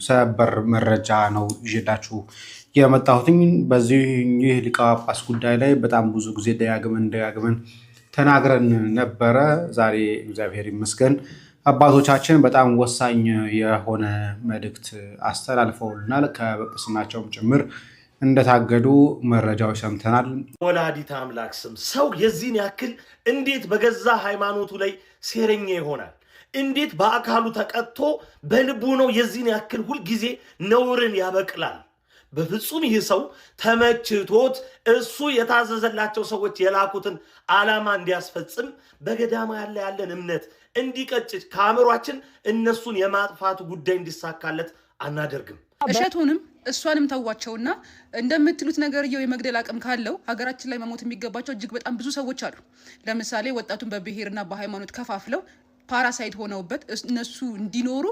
ሰበር መረጃ ነው ይዤላችሁ የመጣሁትኝ። በዚህ ሊቀ ጳጳስ ጉዳይ ላይ በጣም ብዙ ጊዜ ደጋግመን ተናግረን ነበረ። ዛሬ እግዚአብሔር ይመስገን አባቶቻችን በጣም ወሳኝ የሆነ መልእክት አስተላልፈውልናል። ከጵጵስናቸውም ጭምር እንደታገዱ መረጃዎች ሰምተናል። ወላዲተ አምላክ ስም ሰው የዚህን ያክል እንዴት በገዛ ሃይማኖቱ ላይ ሴረኛ ይሆናል? እንዴት በአካሉ ተቀጥቶ በልቡ ነው የዚህን ያክል ሁልጊዜ ነውርን ያበቅላል? በፍጹም ይህ ሰው ተመችቶት እሱ የታዘዘላቸው ሰዎች የላኩትን ዓላማ እንዲያስፈጽም በገዳማ ያለን እምነት እንዲቀጭጭ ከአእምሯችን እነሱን የማጥፋቱ ጉዳይ እንዲሳካለት አናደርግም። እሸቱንም እሷንም ተዋቸውና እንደምትሉት ነገርየው የመግደል አቅም ካለው ሀገራችን ላይ መሞት የሚገባቸው እጅግ በጣም ብዙ ሰዎች አሉ። ለምሳሌ ወጣቱን በብሔርና በሃይማኖት ከፋፍለው ፓራሳይት ሆነውበት እነሱ እንዲኖሩ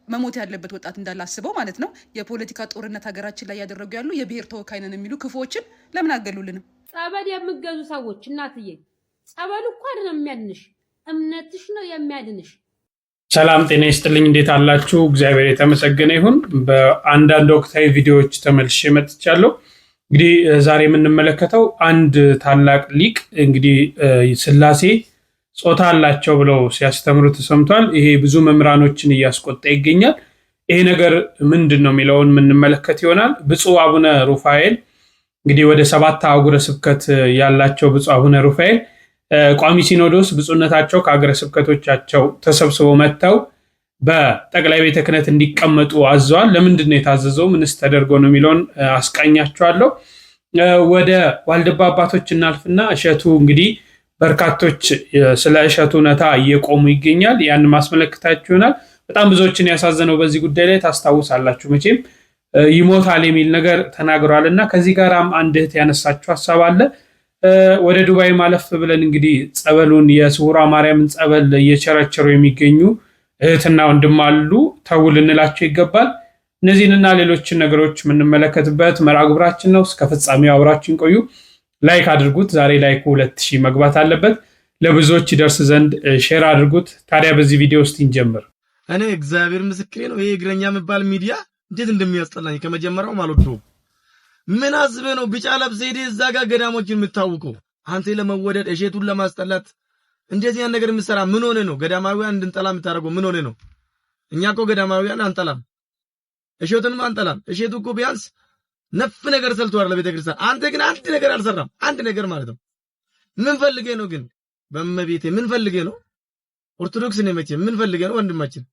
መሞት ያለበት ወጣት እንዳላስበው ማለት ነው። የፖለቲካ ጦርነት ሀገራችን ላይ ያደረጉ ያሉ የብሔር ተወካይ ነን የሚሉ ክፉዎችን ለምን አገሉልንም? ጸበል የምገዙ ሰዎች እናትዬ፣ ጸበል እኮ አይደለም የሚያድንሽ፣ እምነትሽ ነው የሚያድንሽ። ሰላም ጤና ይስጥልኝ። እንዴት አላችሁ? እግዚአብሔር የተመሰገነ ይሁን። በአንዳንድ ወቅታዊ ቪዲዮዎች ተመልሼ መጥቻለሁ። እንግዲህ ዛሬ የምንመለከተው አንድ ታላቅ ሊቅ እንግዲህ ሥላሴ ጾታ አላቸው ብለው ሲያስተምሩ ተሰምቷል። ይሄ ብዙ መምህራኖችን እያስቆጣ ይገኛል። ይሄ ነገር ምንድን ነው የሚለውን የምንመለከት ይሆናል። ብፁዕ አቡነ ሩፋኤል እንግዲህ ወደ 7 አህጉረ ስብከት ያላቸው ብፁዕ አቡነ ሩፋኤል ቋሚ ሲኖዶስ ብፁዕነታቸው ከሀገረ ስብከቶቻቸው ተሰብስበው መጥተው በጠቅላይ ቤተ ክህነት እንዲቀመጡ አዘዋል። ለምንድን ነው የታዘዘው? ምንስ ተደርጎ ነው የሚለውን አስቃኛቸዋለሁ። ወደ ዋልድባ አባቶች እናልፍና እሸቱ እንግዲህ በርካቶች ስለ እሸቱ እውነታ እየቆሙ ይገኛል። ያን ማስመለከታችሁ ይሆናል። በጣም ብዙዎችን ያሳዘነው በዚህ ጉዳይ ላይ ታስታውሳላችሁ መቼም ይሞታል የሚል ነገር ተናግሯል እና ከዚህ ጋርም አንድ እህት ያነሳችሁ ሀሳብ አለ። ወደ ዱባይ ማለፍ ብለን እንግዲህ ጸበሉን የስውሯ ማርያምን ጸበል እየቸረቸሩ የሚገኙ እህትና ወንድም አሉ። ተው ልንላቸው ይገባል። እነዚህንና ሌሎችን ነገሮች የምንመለከትበት መርሃ ግብራችን ነው። እስከ ፍጻሜው አብራችን ቆዩ። ላይክ አድርጉት። ዛሬ ላይኩ 2000 መግባት አለበት። ለብዙዎች ይደርስ ዘንድ ሼር አድርጉት። ታዲያ በዚህ ቪዲዮ ውስጥ እንጀምር። እኔ እግዚአብሔር ምስክሬ ነው። ይሄ እግረኛ የሚባል ሚዲያ እንዴት እንደሚያስጠላኝ ከመጀመሪያው ማለት ነው። ምን አስበህ ነው ቢጫ ለብሰህ ሄደህ እዛ ጋር ገዳሞችን የምታውቀው? አንተ ለመወደድ እሸቱን ለማስጠላት እንደዚህ ያን ነገር የምትሰራ ምን ሆነ ነው? ገዳማዊያን እንድንጠላ የምታደርገው ምን ሆነ ነው? እኛ እኮ ገዳማዊያን አንጠላም፣ እሸቱንም አንጠላም። እሸቱ እኮ ቢያንስ ነፍ ነገር ሰርቷል ለቤተክርስቲያን። አንተ ግን አንድ ነገር አልሰራም። አንድ ነገር ማለት ነው። ምን ፈልገህ ነው ግን? በመቤቴ ምን ፈልገህ ነው? ኦርቶዶክስ ነህ መቼም። ምን ፈልገህ ነው ወንድማችን?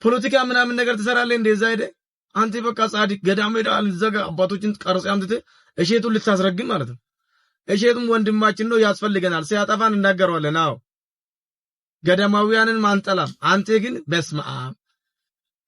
ፖለቲካ ምናምን ነገር ትሰራለህ እንደዛ ሄደህ አንተ በቃ ጻድቅ ገዳም ሄደሃል። እዛ ጋር አባቶችን ቀርጸህ አምጥተህ እሸቱን ልታስረግም ማለት ነው። እሸቱም ወንድማችን ነው፣ ያስፈልገናል። ሲያጠፋን እናገረዋለን። አዎ ገዳማዊያንን ማንጠላም። አንተ ግን በስመ አብ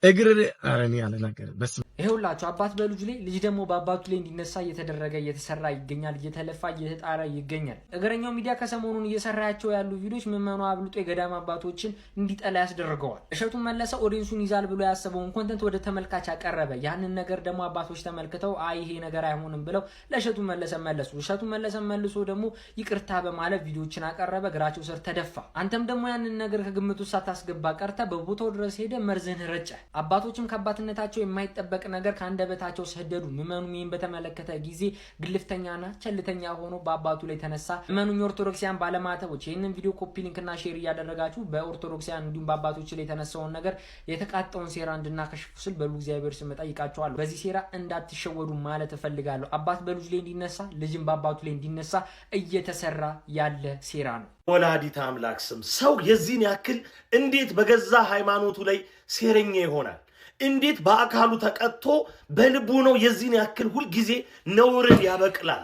እግር አረኒ ያለ ነገር በስመ ይሄውላችሁ አባት በልጁ ላይ ልጅ ደግሞ በአባቱ ላይ እንዲነሳ እየተደረገ እየተሰራ ይገኛል። እየተለፋ እየተጣራ ይገኛል። እግረኛው ሚዲያ ከሰሞኑን እየሰራቸው ያሉ ቪዲዮዎች ምዕመኑ አብልጦ የገዳም አባቶችን እንዲጠላ ያስደርገዋል። እሸቱን መለሰ ኦዲየንሱን ይዛል ብሎ ያሰበውን ኮንተንት ወደ ተመልካች አቀረበ። ያንን ነገር ደግሞ አባቶች ተመልክተው አይ ይሄ ነገር አይሆንም ብለው ለእሸቱ መለሰ መለሱ። እሸቱ መለሰ መልሶ ደግሞ ይቅርታ በማለት ቪዲዮዎችን አቀረበ። እግራቸው ስር ተደፋ። አንተም ደግሞ ያንን ነገር ከግምቱ ሳታስገባ ቀርተ በቦታው ድረስ ሄደ መርዝህን ረጨ። አባቶችም ከአባትነታቸው የማይጠበቅ ነገር ካንደበታቸው ሰደዱ። ምዕመኑ ይህን በተመለከተ ጊዜ ግልፍተኛና ቸልተኛ ሆኖ በአባቱ ላይ ተነሳ። ምዕመኑ ኦርቶዶክሲያን ባለማተቦች ይህንን ቪዲዮ ኮፒ ሊንክና ሼር እያደረጋችሁ በኦርቶዶክሲያን እንዲሁም በአባቶች ላይ የተነሳውን ነገር የተቃጠውን ሴራ እንድናከሽፉ ስል በሉ እግዚአብሔር ስም ጠይቃችኋለሁ። በዚህ ሴራ እንዳትሸወዱ ማለት እፈልጋለሁ። አባት በልጅ ላይ እንዲነሳ፣ ልጅም በአባቱ ላይ እንዲነሳ እየተሰራ ያለ ሴራ ነው። ወላዲተ አምላክ ስም ሰው የዚህን ያክል እንዴት በገዛ ሃይማኖቱ ላይ ሴረኛ ይሆናል? እንዴት በአካሉ ተቀጥቶ በልቡ ነው የዚህን ያክል ሁልጊዜ ነውርን ያበቅላል?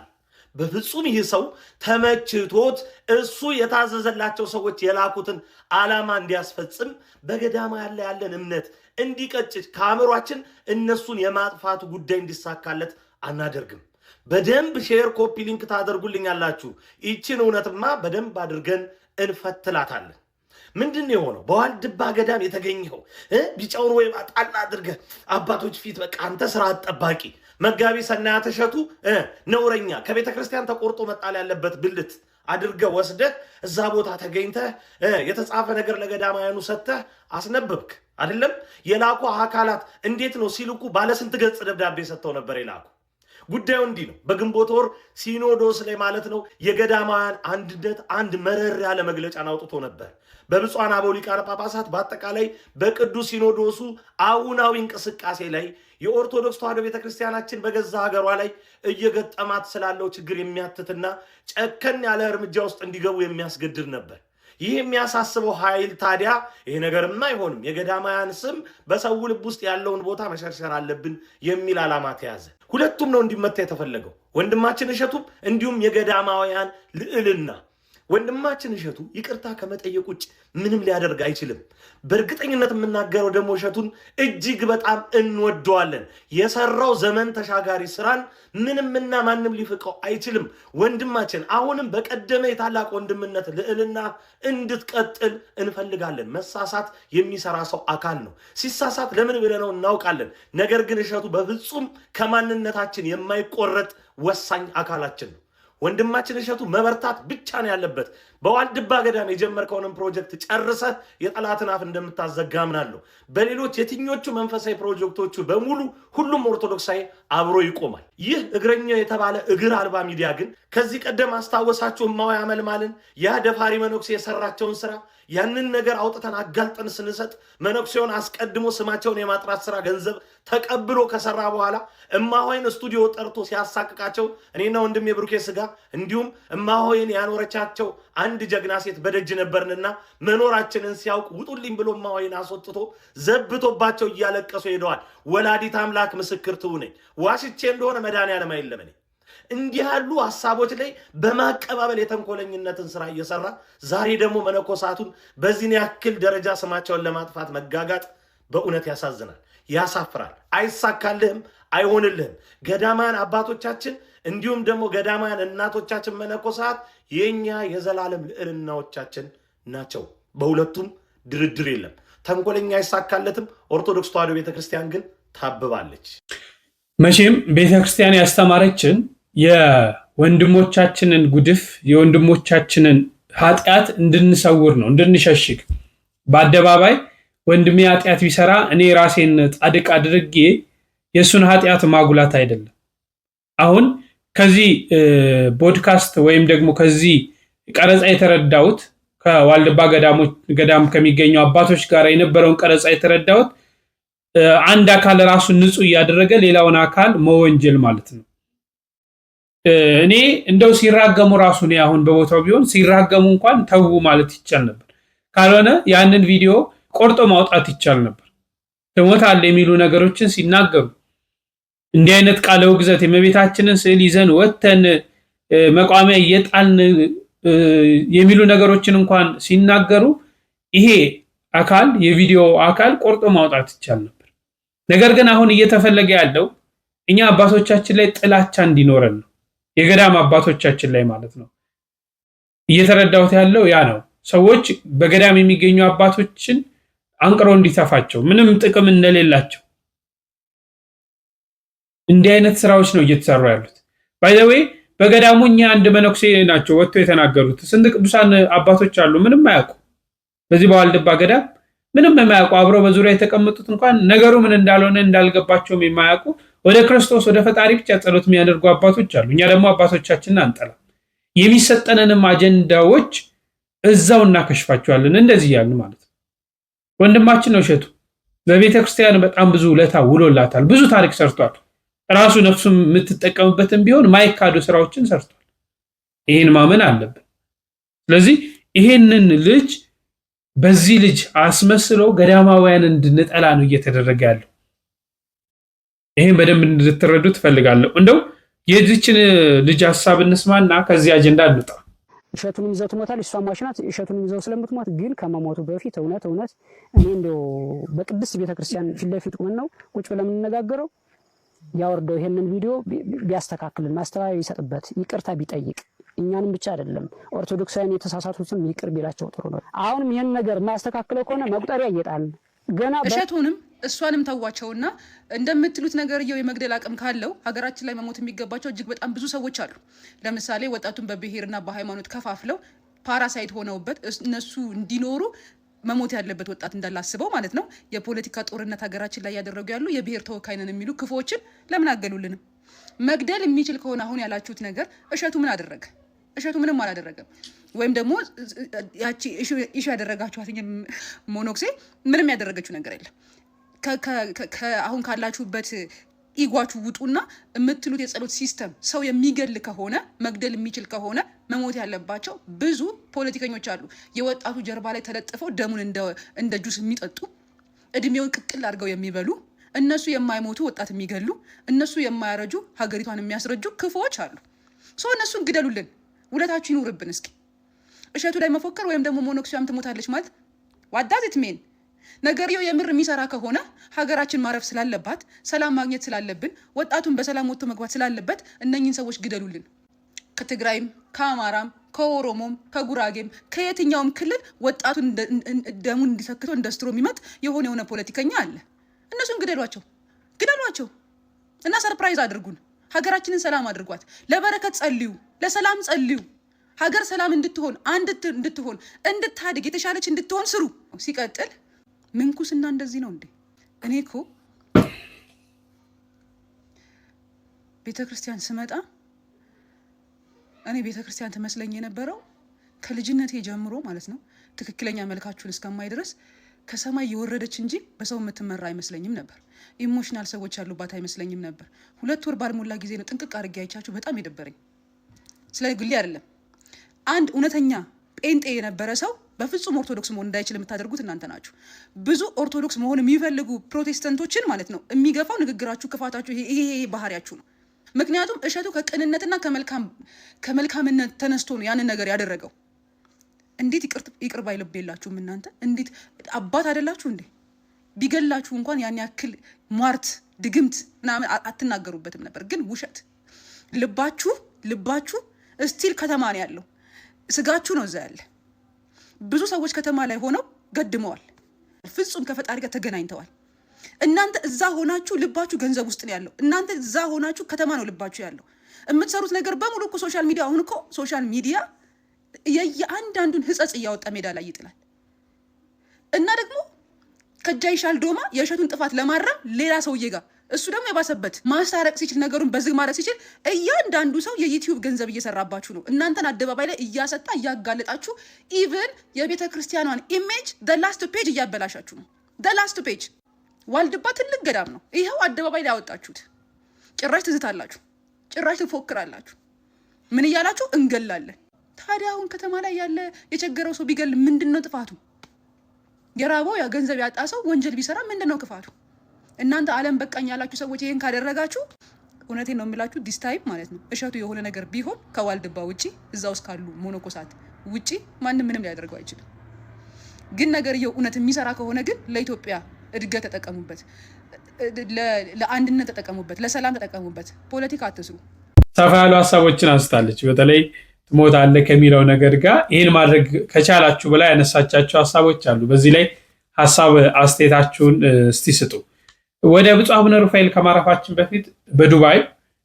በፍጹም ይህ ሰው ተመችቶት እሱ የታዘዘላቸው ሰዎች የላኩትን ዓላማ እንዲያስፈጽም በገዳማ ያለን እምነት እንዲቀጭጭ ከአእምሯችን እነሱን የማጥፋቱ ጉዳይ እንዲሳካለት አናደርግም። በደንብ ሼር ኮፒ ሊንክ ታደርጉልኛላችሁ። ይችን እውነትማ በደንብ አድርገን እንፈትላታለን። ምንድን ነው የሆነው? በዋልድባ ገዳም የተገኘው ቢጫውን ወይ ጣል አድርገህ አባቶች ፊት በቃ አንተ ስርዓት ጠባቂ መጋቢ ሰናያት እሸቱ ነውረኛ ከቤተ ክርስቲያን ተቆርጦ መጣል ያለበት ብልት አድርገህ ወስደህ እዛ ቦታ ተገኝተህ የተጻፈ ነገር ለገዳማውያኑ ሰጥተህ አስነበብክ አይደለም? የላኩ አካላት እንዴት ነው ሲልኩ ባለስንት ገጽ ደብዳቤ ሰጥተው ነበር የላኩ? ጉዳዩ እንዲህ ነው። በግንቦት ወር ሲኖዶስ ላይ ማለት ነው የገዳማውያን አንድነት አንድ መረር ያለ መግለጫን አውጥቶ ነበር። በብፁዓን አበው ሊቃነ ጳጳሳት በአጠቃላይ በቅዱስ ሲኖዶሱ አሁናዊ እንቅስቃሴ ላይ የኦርቶዶክስ ተዋሕዶ ቤተክርስቲያናችን በገዛ ሀገሯ ላይ እየገጠማት ስላለው ችግር የሚያትትና ጨከን ያለ እርምጃ ውስጥ እንዲገቡ የሚያስገድድ ነበር። ይህ የሚያሳስበው ኃይል ታዲያ ይሄ ነገርማ አይሆንም፣ የገዳማውያን ስም በሰው ልብ ውስጥ ያለውን ቦታ መሸርሸር አለብን የሚል ዓላማ ተያዘ። ሁለቱም ነው እንዲመታ የተፈለገው፣ ወንድማችን እሸቱም እንዲሁም የገዳማውያን ልዕልና። ወንድማችን እሸቱ ይቅርታ ከመጠየቅ ውጭ ምንም ሊያደርግ አይችልም። በእርግጠኝነት የምናገረው ደግሞ እሸቱን እጅግ በጣም እንወደዋለን። የሰራው ዘመን ተሻጋሪ ስራን ምንምና ማንም ሊፍቀው አይችልም። ወንድማችን አሁንም በቀደመ የታላቅ ወንድምነት ልዕልና እንድትቀጥል እንፈልጋለን። መሳሳት የሚሰራ ሰው አካል ነው። ሲሳሳት ለምን ብለነው እናውቃለን። ነገር ግን እሸቱ በፍጹም ከማንነታችን የማይቆረጥ ወሳኝ አካላችን ነው። ወንድማችን እሸቱ መበርታት ብቻ ነው ያለበት። በዋልድባ ገዳም የጀመርከውንም ፕሮጀክት ጨርሰህ የጠላትን አፍ እንደምታዘጋ አምናለሁ። በሌሎች የትኞቹ መንፈሳዊ ፕሮጀክቶቹ በሙሉ ሁሉም ኦርቶዶክሳዊ አብሮ ይቆማል። ይህ እግረኛው የተባለ እግር አልባ ሚዲያ ግን ከዚህ ቀደም አስታወሳችሁ እማሆይ አመልማልን ያ ደፋሪ መነኩሴ የሰራቸውን ስራ ያንን ነገር አውጥተን አጋልጠን ስንሰጥ መነኩሴውን አስቀድሞ ስማቸውን የማጥራት ስራ ገንዘብ ተቀብሎ ከሰራ በኋላ እማሆይን ስቱዲዮ ጠርቶ ሲያሳቅቃቸው እኔና ወንድም የብሩኬ ስጋ እንዲሁም እማሆይን ያኖረቻቸው አንድ ጀግና ሴት በደጅ ነበርንና መኖራችንን ሲያውቅ ውጡልኝ ብሎ እማሆይን አስወጥቶ ዘብቶባቸው እያለቀሱ ሄደዋል። ወላዲት አምላክ ምስክር ትሁነኝ፣ ዋሽቼ እንደሆነ መድኃኔዓለም አይለመኝ። እንዲህ ያሉ ሐሳቦች ላይ በማቀባበል የተንኮለኝነትን ስራ እየሰራ ዛሬ ደግሞ መነኮሳቱን በዚህን ያክል ደረጃ ስማቸውን ለማጥፋት መጋጋጥ በእውነት ያሳዝናል፣ ያሳፍራል። አይሳካልህም፣ አይሆንልህም። ገዳማን አባቶቻችን እንዲሁም ደግሞ ገዳማን እናቶቻችን መነኮሳት የኛ የዘላለም ልዕልናዎቻችን ናቸው። በሁለቱም ድርድር የለም። ተንኮለኛ አይሳካለትም። ኦርቶዶክስ ተዋሕዶ ቤተክርስቲያን ግን ታብባለች። መቼም ቤተክርስቲያን ያስተማረችን የወንድሞቻችንን ጉድፍ የወንድሞቻችንን ኃጢአት እንድንሰውር ነው፣ እንድንሸሽግ። በአደባባይ ወንድሜ ኃጢአት ቢሰራ እኔ ራሴን ጻድቅ አድርጌ የእሱን ኃጢአት ማጉላት አይደለም። አሁን ከዚህ ፖድካስት ወይም ደግሞ ከዚህ ቀረጻ የተረዳሁት ከዋልድባ ገዳም ከሚገኙ አባቶች ጋር የነበረውን ቀረጻ የተረዳሁት አንድ አካል ራሱን ንጹህ እያደረገ ሌላውን አካል መወንጀል ማለት ነው። እኔ እንደው ሲራገሙ ራሱ እኔ አሁን በቦታው ቢሆን ሲራገሙ እንኳን ተው ማለት ይቻል ነበር። ካልሆነ ያንን ቪዲዮ ቆርጦ ማውጣት ይቻል ነበር። ትሞታለህ የሚሉ ነገሮችን ሲናገሩ እንዲህ አይነት ቃለ ውግዘት የእመቤታችንን ስዕል ይዘን ወተን መቋሚያ እየጣልን የሚሉ ነገሮችን እንኳን ሲናገሩ ይሄ አካል የቪዲዮ አካል ቆርጦ ማውጣት ይቻል ነበር። ነገር ግን አሁን እየተፈለገ ያለው እኛ አባቶቻችን ላይ ጥላቻ እንዲኖረን ነው። የገዳም አባቶቻችን ላይ ማለት ነው። እየተረዳሁት ያለው ያ ነው። ሰዎች በገዳም የሚገኙ አባቶችን አንቅሮ እንዲተፋቸው ምንም ጥቅም እንደሌላቸው እንዲህ አይነት ስራዎች ነው እየተሰሩ ያሉት። ባይ ዘ ዌይ በገዳሙ እኛ አንድ መነኩሴ ናቸው ወጥቶ የተናገሩት። ስንት ቅዱሳን አባቶች አሉ ምንም አያውቁ። በዚህ በዋልድባ ገዳም ምንም የማያውቁ አብረው በዙሪያ የተቀመጡት እንኳን ነገሩ ምን እንዳልሆነ እንዳልገባቸውም የማያውቁ ወደ ክርስቶስ ወደ ፈጣሪ ብቻ ጸሎት የሚያደርጉ አባቶች አሉ። እኛ ደግሞ አባቶቻችንን አንጠላም። የሚሰጠንንም አጀንዳዎች እዛው እናከሽፋቸዋለን። እንደዚህ ያልን ማለት ነው። ወንድማችን ነው እሸቱ በቤተ ክርስቲያን በጣም ብዙ ውለታ ውሎላታል። ብዙ ታሪክ ሰርቷል። ራሱ ነፍሱም የምትጠቀምበትን ቢሆን ማይካዱ ስራዎችን ሰርቷል። ይህን ማመን አለብን። ስለዚህ ይሄንን ልጅ በዚህ ልጅ አስመስሎ ገዳማውያን እንድንጠላ ነው እየተደረገ ያለው። ይሄን በደንብ እንድትረዱ ትፈልጋለሁ። እንደው የዚችን ልጅ ሐሳብ እንስማና ከዚህ አጀንዳ እንውጣ። እሸቱንም ይዘው ትሞታል፣ እሷም ማሽናት እሸቱንም ይዘው ስለምትሞት ግን ከመሞቱ በፊት እውነት እኔ እንደው በቅድስት ቤተክርስቲያን ፊት ለፊት ቁመን ነው ቁጭ ብለን የምንነጋገረው። ያወርደው ይሄንን ቪዲዮ ቢያስተካክልን፣ ማስተባበያ ይሰጥበት፣ ይቅርታ ቢጠይቅ እኛንም ብቻ አይደለም ኦርቶዶክሳውያን የተሳሳቱትም ይቅር ቢላቸው ጥሩ ነው። አሁንም ይሄን ነገር ማስተካከለው ከሆነ መቁጠሪያ እየጣልን ገና እሸቱንም እሷንም ተዋቸውና እንደምትሉት ነገርየው የመግደል አቅም ካለው ሀገራችን ላይ መሞት የሚገባቸው እጅግ በጣም ብዙ ሰዎች አሉ። ለምሳሌ ወጣቱን በብሔርና በሃይማኖት ከፋፍለው ፓራሳይት ሆነውበት እነሱ እንዲኖሩ መሞት ያለበት ወጣት እንዳላስበው ማለት ነው። የፖለቲካ ጦርነት ሀገራችን ላይ ያደረጉ ያሉ የብሔር ተወካይ ነን የሚሉ ክፉዎችን ለምን አገሉልንም? መግደል የሚችል ከሆነ አሁን ያላችሁት ነገር እሸቱ ምን አደረገ? እሸቱ ምንም አላደረገም። ወይም ደግሞ ያቺ ኢሹ ያደረጋችኋት ሞኖክሴ ምንም ያደረገችው ነገር የለም። አሁን ካላችሁበት ኢጓችሁ ውጡና የምትሉት የጸሎት ሲስተም ሰው የሚገል ከሆነ መግደል የሚችል ከሆነ መሞት ያለባቸው ብዙ ፖለቲከኞች አሉ። የወጣቱ ጀርባ ላይ ተለጥፈው ደሙን እንደ ጁስ የሚጠጡ እድሜውን ቅቅል አድርገው የሚበሉ እነሱ የማይሞቱ ወጣት የሚገሉ እነሱ የማያረጁ ሀገሪቷን የሚያስረጁ ክፉዎች አሉ። ሰው እነሱን ግደሉልን፣ ውለታችሁ ይኑርብን። እስኪ እሸቱ ላይ መፎከር ወይም ደግሞ ሞኖክሲያም ትሞታለች ማለት ዋዳት ሜን ነገርየው የምር የሚሰራ ከሆነ ሀገራችን ማረፍ ስላለባት ሰላም ማግኘት ስላለብን ወጣቱን በሰላም ወጥቶ መግባት ስላለበት እነኚህን ሰዎች ግደሉልን። ከትግራይም ከአማራም ከኦሮሞም ከጉራጌም ከየትኛውም ክልል ወጣቱን ደሙን እንዲሰክተው እንደ ስትሮ የሚመጥ የሆነ ፖለቲከኛ አለ። እነሱን ግደሏቸው እና ሰርፕራይዝ አድርጉን። ሀገራችንን ሰላም አድርጓት። ለበረከት ጸልዩ፣ ለሰላም ጸልዩ። ሀገር ሰላም እንድትሆን እንድትሆን እንድታድግ የተሻለች እንድትሆን ስሩ። ሲቀጥል ምንኩስና እንደዚህ ነው እንዴ? እኔ እኮ ቤተክርስቲያን ስመጣ እኔ ቤተክርስቲያን ትመስለኝ የነበረው ከልጅነቴ ጀምሮ ማለት ነው ትክክለኛ መልካችሁን እስከማይ ድረስ ከሰማይ የወረደች እንጂ በሰው የምትመራ አይመስለኝም ነበር። ኢሞሽናል ሰዎች ያሉባት አይመስለኝም ነበር። 2 ወር ባልሞላ ጊዜ ነው ጥንቅቅ አድርጌ አይቻችሁ በጣም የደበረኝ። ስለ ግሌ አይደለም። አንድ እውነተኛ ጴንጤ የነበረ ሰው በፍጹም ኦርቶዶክስ መሆን እንዳይችል የምታደርጉት እናንተ ናችሁ። ብዙ ኦርቶዶክስ መሆን የሚፈልጉ ፕሮቴስታንቶችን ማለት ነው የሚገፋው ንግግራችሁ፣ ክፋታችሁ፣ ይሄ ባህሪያችሁ ነው። ምክንያቱም እሸቱ ከቅንነትና ከመልካምነት ተነስቶ ነው ያንን ነገር ያደረገው። እንዴት ይቅር ባይ ልብ የላችሁም እናንተ? እንዴት አባት አይደላችሁ እንዴ? ቢገላችሁ እንኳን ያን ያክል ሟርት ድግምት ምናምን አትናገሩበትም ነበር። ግን ውሸት ልባችሁ እስቲል ከተማ ነው ያለው። ስጋችሁ ነው እዛ ያለ። ብዙ ሰዎች ከተማ ላይ ሆነው ገድመዋል። ፍጹም ከፈጣሪ ጋር ተገናኝተዋል። እናንተ እዛ ሆናችሁ ልባችሁ ገንዘብ ውስጥ ነው ያለው። እናንተ እዛ ሆናችሁ ከተማ ነው ልባችሁ ያለው። የምትሰሩት ነገር በሙሉ እኮ ሶሻል ሚዲያ፣ አሁን እኮ ሶሻል ሚዲያ የአንዳንዱን ህጸጽ እያወጣ ሜዳ ላይ ይጥላል። እና ደግሞ ከጃይሻል ዶማ የእሸቱን ጥፋት ለማረም ሌላ ሰውዬ ጋር እሱ ደግሞ የባሰበት ማስታረቅ ሲችል ነገሩን በዝግ ማድረግ ሲችል እያንዳንዱ ሰው የዩቲዩብ ገንዘብ እየሰራባችሁ ነው። እናንተን አደባባይ ላይ እያሰጣ እያጋለጣችሁ ኢቨን የቤተ ክርስቲያኗን ኢሜጅ ላስት ፔጅ እያበላሻችሁ ነው። ላስት ፔጅ ዋልድባ ትልቅ ገዳም ነው። ይኸው አደባባይ ላይ ያወጣችሁት። ጭራሽ ትዝታላችሁ፣ ጭራሽ ትፎክራላችሁ። ምን እያላችሁ እንገላለን። ታዲያ አሁን ከተማ ላይ ያለ የቸገረው ሰው ቢገል ምንድን ነው ጥፋቱ? የራበው ያ ገንዘብ ያጣ ሰው ወንጀል ቢሰራ ምንድን ነው ክፋቱ? እናንተ ዓለም በቃኝ ያላችሁ ሰዎች ይሄን ካደረጋችሁ እውነቴን ነው የምላችሁ ዲስ ታይም ማለት ነው እሸቱ የሆነ ነገር ቢሆን ከዋልድባ ውጪ እዛ ውስጥ ካሉ ሞኖኮሳት ውጪ ማንም ምንም ሊያደርገው አይችልም። ግን ነገርየው እውነት የሚሰራ ከሆነ ግን ለኢትዮጵያ እድገት ተጠቀሙበት፣ ለአንድነት ተጠቀሙበት፣ ለሰላም ተጠቀሙበት። ፖለቲካ አትስሩ። ሰፋ ያሉ ሀሳቦችን አንስታለች። በተለይ ትሞታለህ ከሚለው ነገር ጋር ይህን ማድረግ ከቻላችሁ በላይ ያነሳቻቸው ሀሳቦች አሉ። በዚህ ላይ ሀሳብ አስተያየታችሁን እስቲ ስጡ። ወደ ብፁዕ አቡነ ሩፋኤል ከማረፋችን በፊት በዱባይ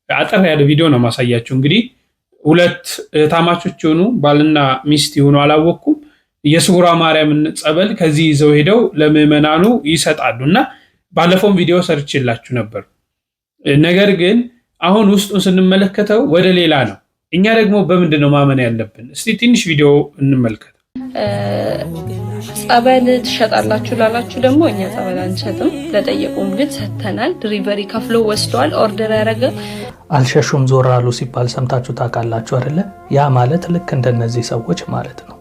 አጠር ያለ ቪዲዮ ነው ማሳያችሁ። እንግዲህ 2 እህታማቾች የሆኑ ባልና ሚስት የሆኑ አላወቅኩም የስውሯ ማርያምን ጸበል ከዚህ ይዘው ሄደው ለምዕመናኑ ይሰጣሉ እና ባለፈውም ቪዲዮ ሰርችላችሁ ነበር። ነገር ግን አሁን ውስጡን ስንመለከተው ወደ ሌላ ነው። እኛ ደግሞ በምንድን ነው ማመን ያለብን? እስቲ ትንሽ ቪዲዮ እንመልከት። ጸበል ትሸጣላችሁ ላላችሁ ደግሞ እኛ ጸበል አንሸጥም። ለጠየቁም ግን ሰጥተናል። ድሪቨሪ ከፍሎ ወስደዋል። ኦርደር ያደረገ አልሸሹም ዞር አሉ ሲባል ሰምታችሁ ታውቃላችሁ አይደለ? ያ ማለት ልክ እንደነዚህ ሰዎች ማለት ነው።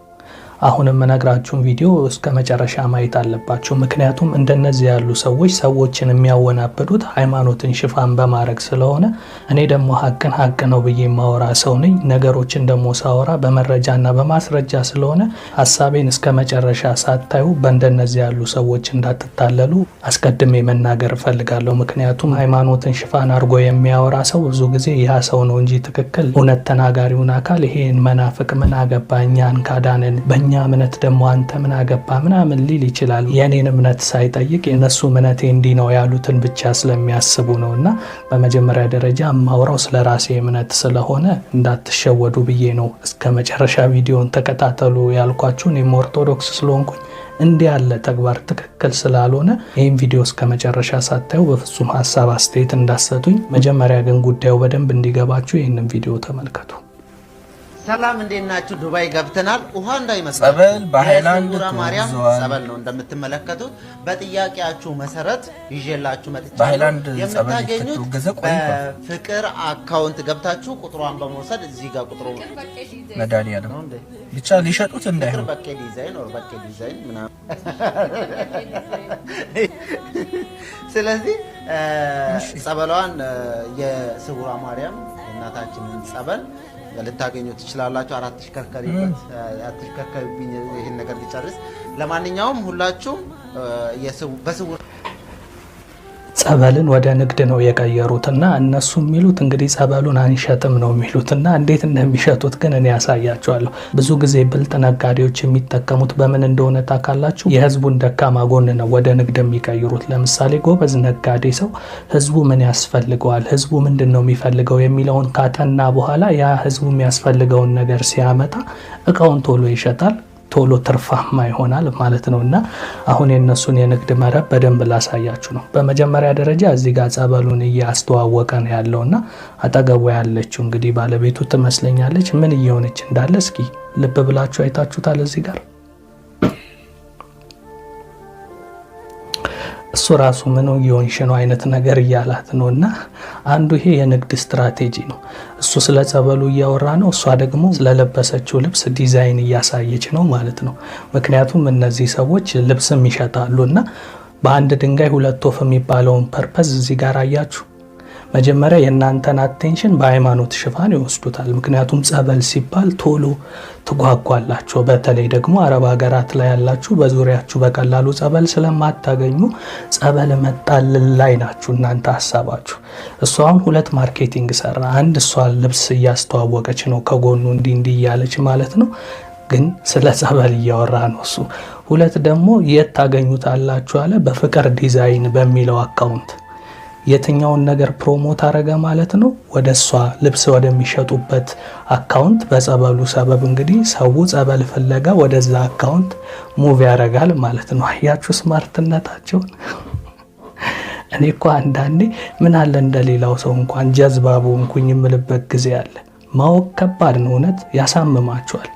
አሁን የምነግራችሁን ቪዲዮ እስከ መጨረሻ ማየት አለባችሁ። ምክንያቱም እንደነዚህ ያሉ ሰዎች ሰዎችን የሚያወናብዱት ሃይማኖትን ሽፋን በማድረግ ስለሆነ እኔ ደግሞ ሀቅን ሀቅ ነው ብዬ የማወራ ሰው ነኝ። ነገሮችን ደግሞ ሳወራ በመረጃና በማስረጃ ስለሆነ ሀሳቤን እስከ መጨረሻ ሳታዩ በእንደነዚህ ያሉ ሰዎች እንዳትታለሉ አስቀድሜ መናገር እፈልጋለሁ። ምክንያቱም ሃይማኖትን ሽፋን አድርጎ የሚያወራ ሰው ብዙ ጊዜ ያ ሰው ነው እንጂ ትክክል እውነት ተናጋሪውን አካል ይሄን መናፍቅ ምን አገባ እኛን ካዳነን በእኛ እምነት ደግሞ አንተ ምን አገባ ምናምን ሊል ይችላል። የኔን እምነት ሳይጠይቅ የነሱ እምነቴ እንዲህ ነው ያሉትን ብቻ ስለሚያስቡ ነውና በመጀመሪያ ደረጃ ማውራው ስለ ራሴ እምነት ስለሆነ እንዳትሸወዱ ብዬ ነው እስከ መጨረሻ ቪዲዮን ተከታተሉ ያልኳችሁ። እኔም ኦርቶዶክስ ስለሆንኩኝ እንዲህ ያለ ተግባር ትክክል ስላልሆነ ይህን ቪዲዮ እስከ መጨረሻ ሳታዩ በፍጹም ሀሳብ አስተያየት እንዳሰጡኝ። መጀመሪያ ግን ጉዳዩ በደንብ እንዲገባችሁ ይህንን ቪዲዮ ተመልከቱ። ሰላም እንዴት ናችሁ? ዱባይ ገብተናል። ውሃ እንዳይመስል ጸበል በሃይላንድ ማርያም ጸበል ነው እንደምትመለከቱት። በጥያቄያችሁ መሰረት ይዤላችሁ መጥቻለሁ። በሃይላንድ የምታገኙት በፍቅር አካውንት ገብታችሁ ቁጥሯን በመውሰድ እዚህ ጋር ቁጥሩ መድኃኒዓለም ብቻ ሊሸጡት እንዳይሆን በቄ ዲዛይን ወር በቄ ዲዛይን ምናምን። ስለዚህ ጸበሏን የስውሯ ማርያም እናታችንን ጸበል ልታገኙ ትችላላችሁ። 4 ተሽከርካሪበት አትሽከርከሩብኝ ይሄን ነገር ሊጨርስ። ለማንኛውም ሁላችሁም በስውር ጸበልን ወደ ንግድ ነው የቀየሩትና እነሱ የሚሉት እንግዲህ ጸበሉን አንሸጥም ነው የሚሉትና እንዴት እንደሚሸጡት ግን እኔ ያሳያቸዋለሁ። ብዙ ጊዜ ብልጥ ነጋዴዎች የሚጠቀሙት በምን እንደሆነ ታውቃላችሁ? የህዝቡን ደካማ ጎን ነው ወደ ንግድ የሚቀይሩት። ለምሳሌ ጎበዝ ነጋዴ ሰው ህዝቡ ምን ያስፈልገዋል፣ ህዝቡ ምንድን ነው የሚፈልገው የሚለውን ካጠና በኋላ ያ ህዝቡ የሚያስፈልገውን ነገር ሲያመጣ እቃውን ቶሎ ይሸጣል፣ ቶሎ ትርፋማ ይሆናል ማለት ነው። እና አሁን የነሱን የንግድ መረብ በደንብ ላሳያችሁ ነው። በመጀመሪያ ደረጃ እዚህ ጋር ጸበሉን እያስተዋወቀ ነው ያለውና አጠገቡ ያለችው እንግዲህ ባለቤቱ ትመስለኛለች። ምን እየሆነች እንዳለ እስኪ ልብ ብላችሁ አይታችሁታል? እዚህ ጋር እሱ ራሱ ምን እየሆንሽ ነው አይነት ነገር እያላት ነው። እና አንዱ ይሄ የንግድ ስትራቴጂ ነው። እሱ ስለ ጸበሉ እያወራ ነው፣ እሷ ደግሞ ስለለበሰችው ልብስ ዲዛይን እያሳየች ነው ማለት ነው። ምክንያቱም እነዚህ ሰዎች ልብስም ይሸጣሉ እና በአንድ ድንጋይ ሁለት ወፍ የሚባለውን ፐርፐዝ እዚህ ጋር አያችሁ። መጀመሪያ የእናንተን አቴንሽን በሃይማኖት ሽፋን ይወስዱታል። ምክንያቱም ጸበል ሲባል ቶሎ ትጓጓላችሁ። በተለይ ደግሞ አረብ ሀገራት ላይ ያላችሁ በዙሪያችሁ በቀላሉ ጸበል ስለማታገኙ ጸበል መጣልን ላይ ናችሁ እናንተ ሀሳባችሁ። እሷም 2 ማርኬቲንግ ሰራ። አንድ እሷ ልብስ እያስተዋወቀች ነው ከጎኑ እንዲህ እያለች ማለት ነው፣ ግን ስለ ጸበል እያወራ ነው እሱ። 2 ደግሞ የት ታገኙታላችሁ አለ፣ በፍቅር ዲዛይን በሚለው አካውንት የትኛውን ነገር ፕሮሞት አረገ ማለት ነው። ወደ እሷ ልብስ ወደሚሸጡበት አካውንት በጸበሉ ሰበብ እንግዲህ ሰው ጸበል ፍለጋ ወደዛ አካውንት ሙቭ ያደርጋል ማለት ነው። አያችሁ ስማርትነታቸውን። እኔ እኮ አንዳንዴ ምን አለ እንደሌላው ሰው እንኳን ጀዝባቡ እንኩኝ የምልበት ጊዜ አለ። ማወቅ ከባድ ነው፣ እውነት ያሳምማቸዋል።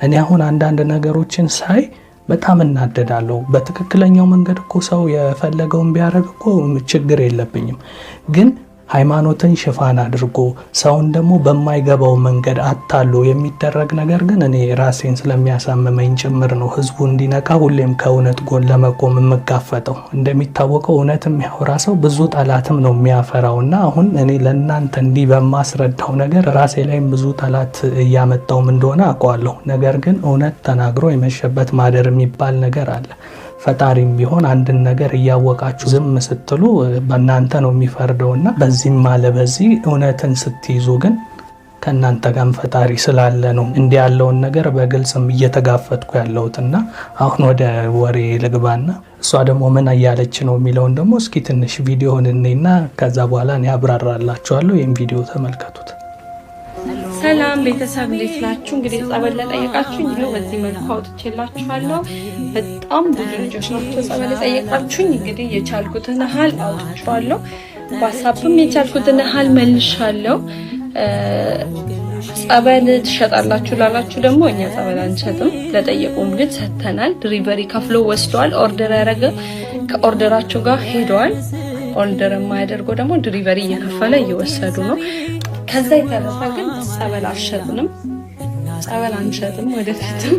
እኔ አሁን አንዳንድ ነገሮችን ሳይ በጣም እናደዳለሁ። በትክክለኛው መንገድ እኮ ሰው የፈለገውን ቢያደርግ እኮ ችግር የለብኝም። ግን ሃይማኖትን ሽፋን አድርጎ ሰውን ደግሞ በማይገባው መንገድ አታሎ የሚደረግ ነገር ግን እኔ ራሴን ስለሚያሳምመኝ ጭምር ነው ህዝቡ እንዲነቃ ሁሌም ከእውነት ጎን ለመቆም የምጋፈጠው። እንደሚታወቀው እውነት የሚያወራ ሰው ብዙ ጠላትም ነው የሚያፈራውና አሁን እኔ ለእናንተ እንዲህ በማስረዳው ነገር ራሴ ላይም ብዙ ጠላት እያመጣውም እንደሆነ አውቀዋለሁ። ነገር ግን እውነት ተናግሮ የመሸበት ማደር የሚባል ነገር አለ። ፈጣሪም ቢሆን አንድን ነገር እያወቃችሁ ዝም ስትሉ በእናንተ ነው የሚፈርደውና በዚህም አለ በዚህ እውነትን ስትይዙ ግን ከእናንተ ጋርም ፈጣሪ ስላለ ነው እንዲህ ያለውን ነገር በግልጽም እየተጋፈጥኩ ያለሁትና አሁን ወደ ወሬ ልግባና እሷ ደግሞ ምን እያለች ነው የሚለውን ደግሞ እስኪ ትንሽ ቪዲዮን እንይና ከዛ በኋላ እኔ አብራራላችኋለሁ። ይህም ቪዲዮ ተመልከቱት። ሰላም ቤተሰብ እንዴት ናችሁ? እንግዲህ ጸበል ለጠየቃችሁኝ ይኸው በዚህ መልኩ አውጥቼላችኋለሁ። በጣም ብዙ ልጆች ናቸው ጸበል የጠየቃችሁኝ። እንግዲህ የቻልኩትን ያህል አውጥቼዋለሁ። በሀሳብም የቻልኩትን ያህል መልሻለሁ። ጸበል ትሸጣላችሁ ላላችሁ ደግሞ እኛ ጸበል አንሸጥም። ለጠየቁም ግን ሰጥተናል። ዲሊቨሪ ከፍሎ ወስደዋል። ኦርደር ያደረገ ከኦርደራቸው ጋር ሄደዋል። ኦርደር የማያደርገው ደግሞ ዲሊቨሪ እየከፈለ እየወሰዱ ነው። ከዛ የተረፈ ግን ጸበል አልሸጥንም፣ ጸበል አንሸጥም ወደፊትም።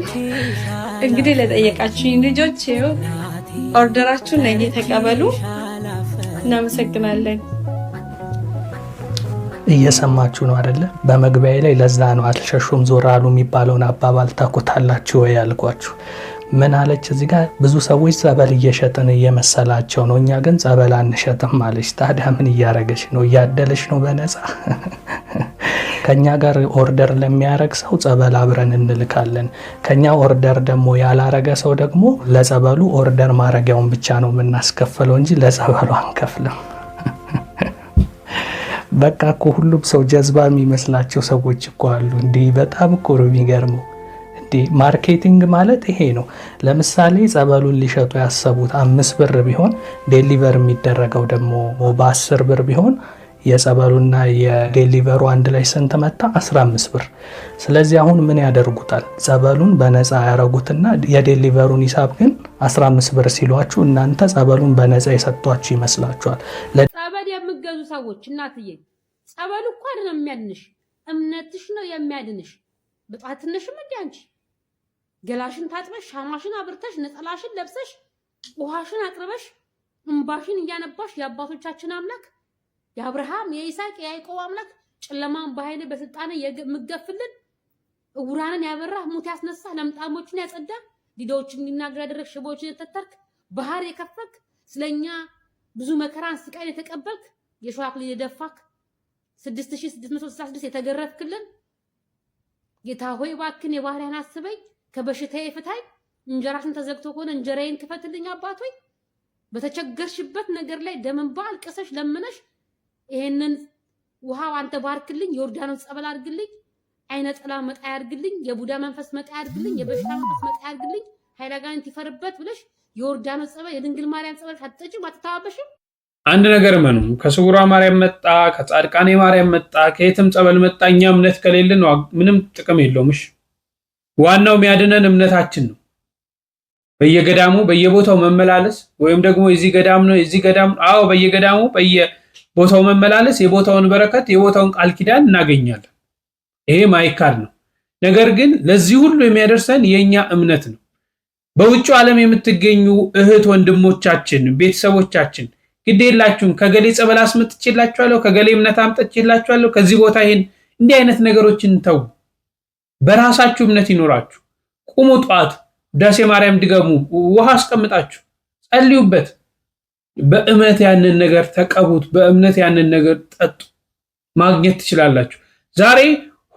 እንግዲህ ለጠየቃችሁኝ ልጆች ይኸው ኦርደራችሁን ነገ ተቀበሉ። እናመሰግናለን። እየሰማችሁ ነው አይደለ? በመግቢያ ላይ ለዛ ነው አልሸሹም ዞር አሉ የሚባለውን አባባል ታውቁታላችሁ ወይ ያልኳችሁ። ምን አለች እዚህ ጋር? ብዙ ሰዎች ጸበል እየሸጥን እየመሰላቸው ነው፣ እኛ ግን ጸበል አንሸጥም አለች። ታዲያ ምን እያረገች ነው? እያደለች ነው በነፃ። ከኛ ጋር ኦርደር ለሚያረግ ሰው ጸበል አብረን እንልካለን። ከኛ ኦርደር ደግሞ ያላረገ ሰው ደግሞ ለጸበሉ ኦርደር ማረጊያውን ብቻ ነው የምናስከፍለው እንጂ ለጸበሉ አንከፍልም። በቃ እኮ ሁሉም ሰው ጀዝባ የሚመስላቸው ሰዎች እኮ አሉ። እንዲህ በጣም እኮ ነው የሚገርመው። እንዲህ ማርኬቲንግ ማለት ይሄ ነው። ለምሳሌ ጸበሉን ሊሸጡ ያሰቡት 5 ብር ቢሆን ዴሊቨር የሚደረገው ደግሞ በ10 ብር ቢሆን የጸበሉና የዴሊቨሩ አንድ ላይ ስንት መጣ? 15 ብር። ስለዚህ አሁን ምን ያደርጉታል? ጸበሉን በነፃ ያረጉትና የዴሊቨሩን ሂሳብ ግን 15 ብር ሲሏችሁ እናንተ ጸበሉን በነፃ የሰጧችሁ ይመስላችኋል። ጸበል የምገዙ ሰዎች እናትዬ፣ ጸበሉ እኮ አይደለም የሚያድንሽ፣ እምነትሽ ነው የሚያድንሽ። በጣትነሽም እንደ አንቺ ገላሽን ታጥበሽ ሻማሽን አብርተሽ ነጠላሽን ለብሰሽ ውሃሽን አቅርበሽ እንባሽን እያነባሽ የአባቶቻችን አምላክ የአብርሃም የይስሐቅ የያዕቆብ አምላክ ጨለማን በኃይል በስልጣን የምገፍልን እውራንን ያበራህ ሙት ያስነሳ ለምጣሞችን ያጸዳ ዲዳዎችን እንዲናገር ያደረግ ሽቦችን የተተርክ ባህር የከፈክ ስለኛ ብዙ መከራን ስቃይን የተቀበልክ የሾህ አክሊል የደፋክ 6666 የተገረፍክልን ጌታ ሆይ እባክህን የባህሪያን አስበኝ፣ ከበሽታዬ ፍታኝ፣ እንጀራሽን ተዘግቶ ከሆነ እንጀራዬን ክፈትልኝ። አባት ሆይ በተቸገርሽበት ነገር ላይ ደምንባ አልቅሰሽ ለምነሽ ይሄንን ውሃው አንተ ባርክልኝ፣ ዮርዳኖስ ጸበል አድርግልኝ፣ አይነ ጥላ መጣ ያድርግልኝ፣ የቡዳ መንፈስ መጣ ያድርግልኝ፣ የበሽታ መንፈስ መጣ ያድርግልኝ፣ ኃይለ አጋንንት ይፈርበት ብለሽ የዮርዳኖስ ጸበል የድንግል ማርያም ጸበል አትጠጪም፣ አትተባበሽም። አንድ ነገር መኑ ከስውሯ ማርያም መጣ፣ ከጻድቃኔ ማርያም መጣ፣ ከየትም ጸበል መጣ፣ እኛ እምነት ከሌለን ምንም ጥቅም የለውም። እሺ ዋናው የሚያድነን እምነታችን ነው። በየገዳሙ በየቦታው መመላለስ ወይም ደግሞ የዚህ ገዳም ነው የዚህ ገዳም አዎ በየገዳሙ በየቦታው መመላለስ የቦታውን በረከት የቦታውን ቃል ኪዳን እናገኛለን። ይሄ ማይካድ ነው። ነገር ግን ለዚህ ሁሉ የሚያደርሰን የኛ እምነት ነው። በውጭ ዓለም የምትገኙ እህት ወንድሞቻችን ቤተሰቦቻችን ግዴላችሁም ከገሌ ጸበል አስመጥቼላችኋለሁ፣ ከገሌ እምነት አምጥቼላችኋለሁ፣ ከዚህ ቦታ ይሄን እንዲህ አይነት ነገሮችን ተው። በራሳችሁ እምነት ይኖራችሁ። ቁሙ፣ ጧት ዳሴ ማርያም ድገሙ፣ ውሃ አስቀምጣችሁ ጸልዩበት። በእምነት ያንን ነገር ተቀቡት፣ በእምነት ያንን ነገር ጠጡ፣ ማግኘት ትችላላችሁ። ዛሬ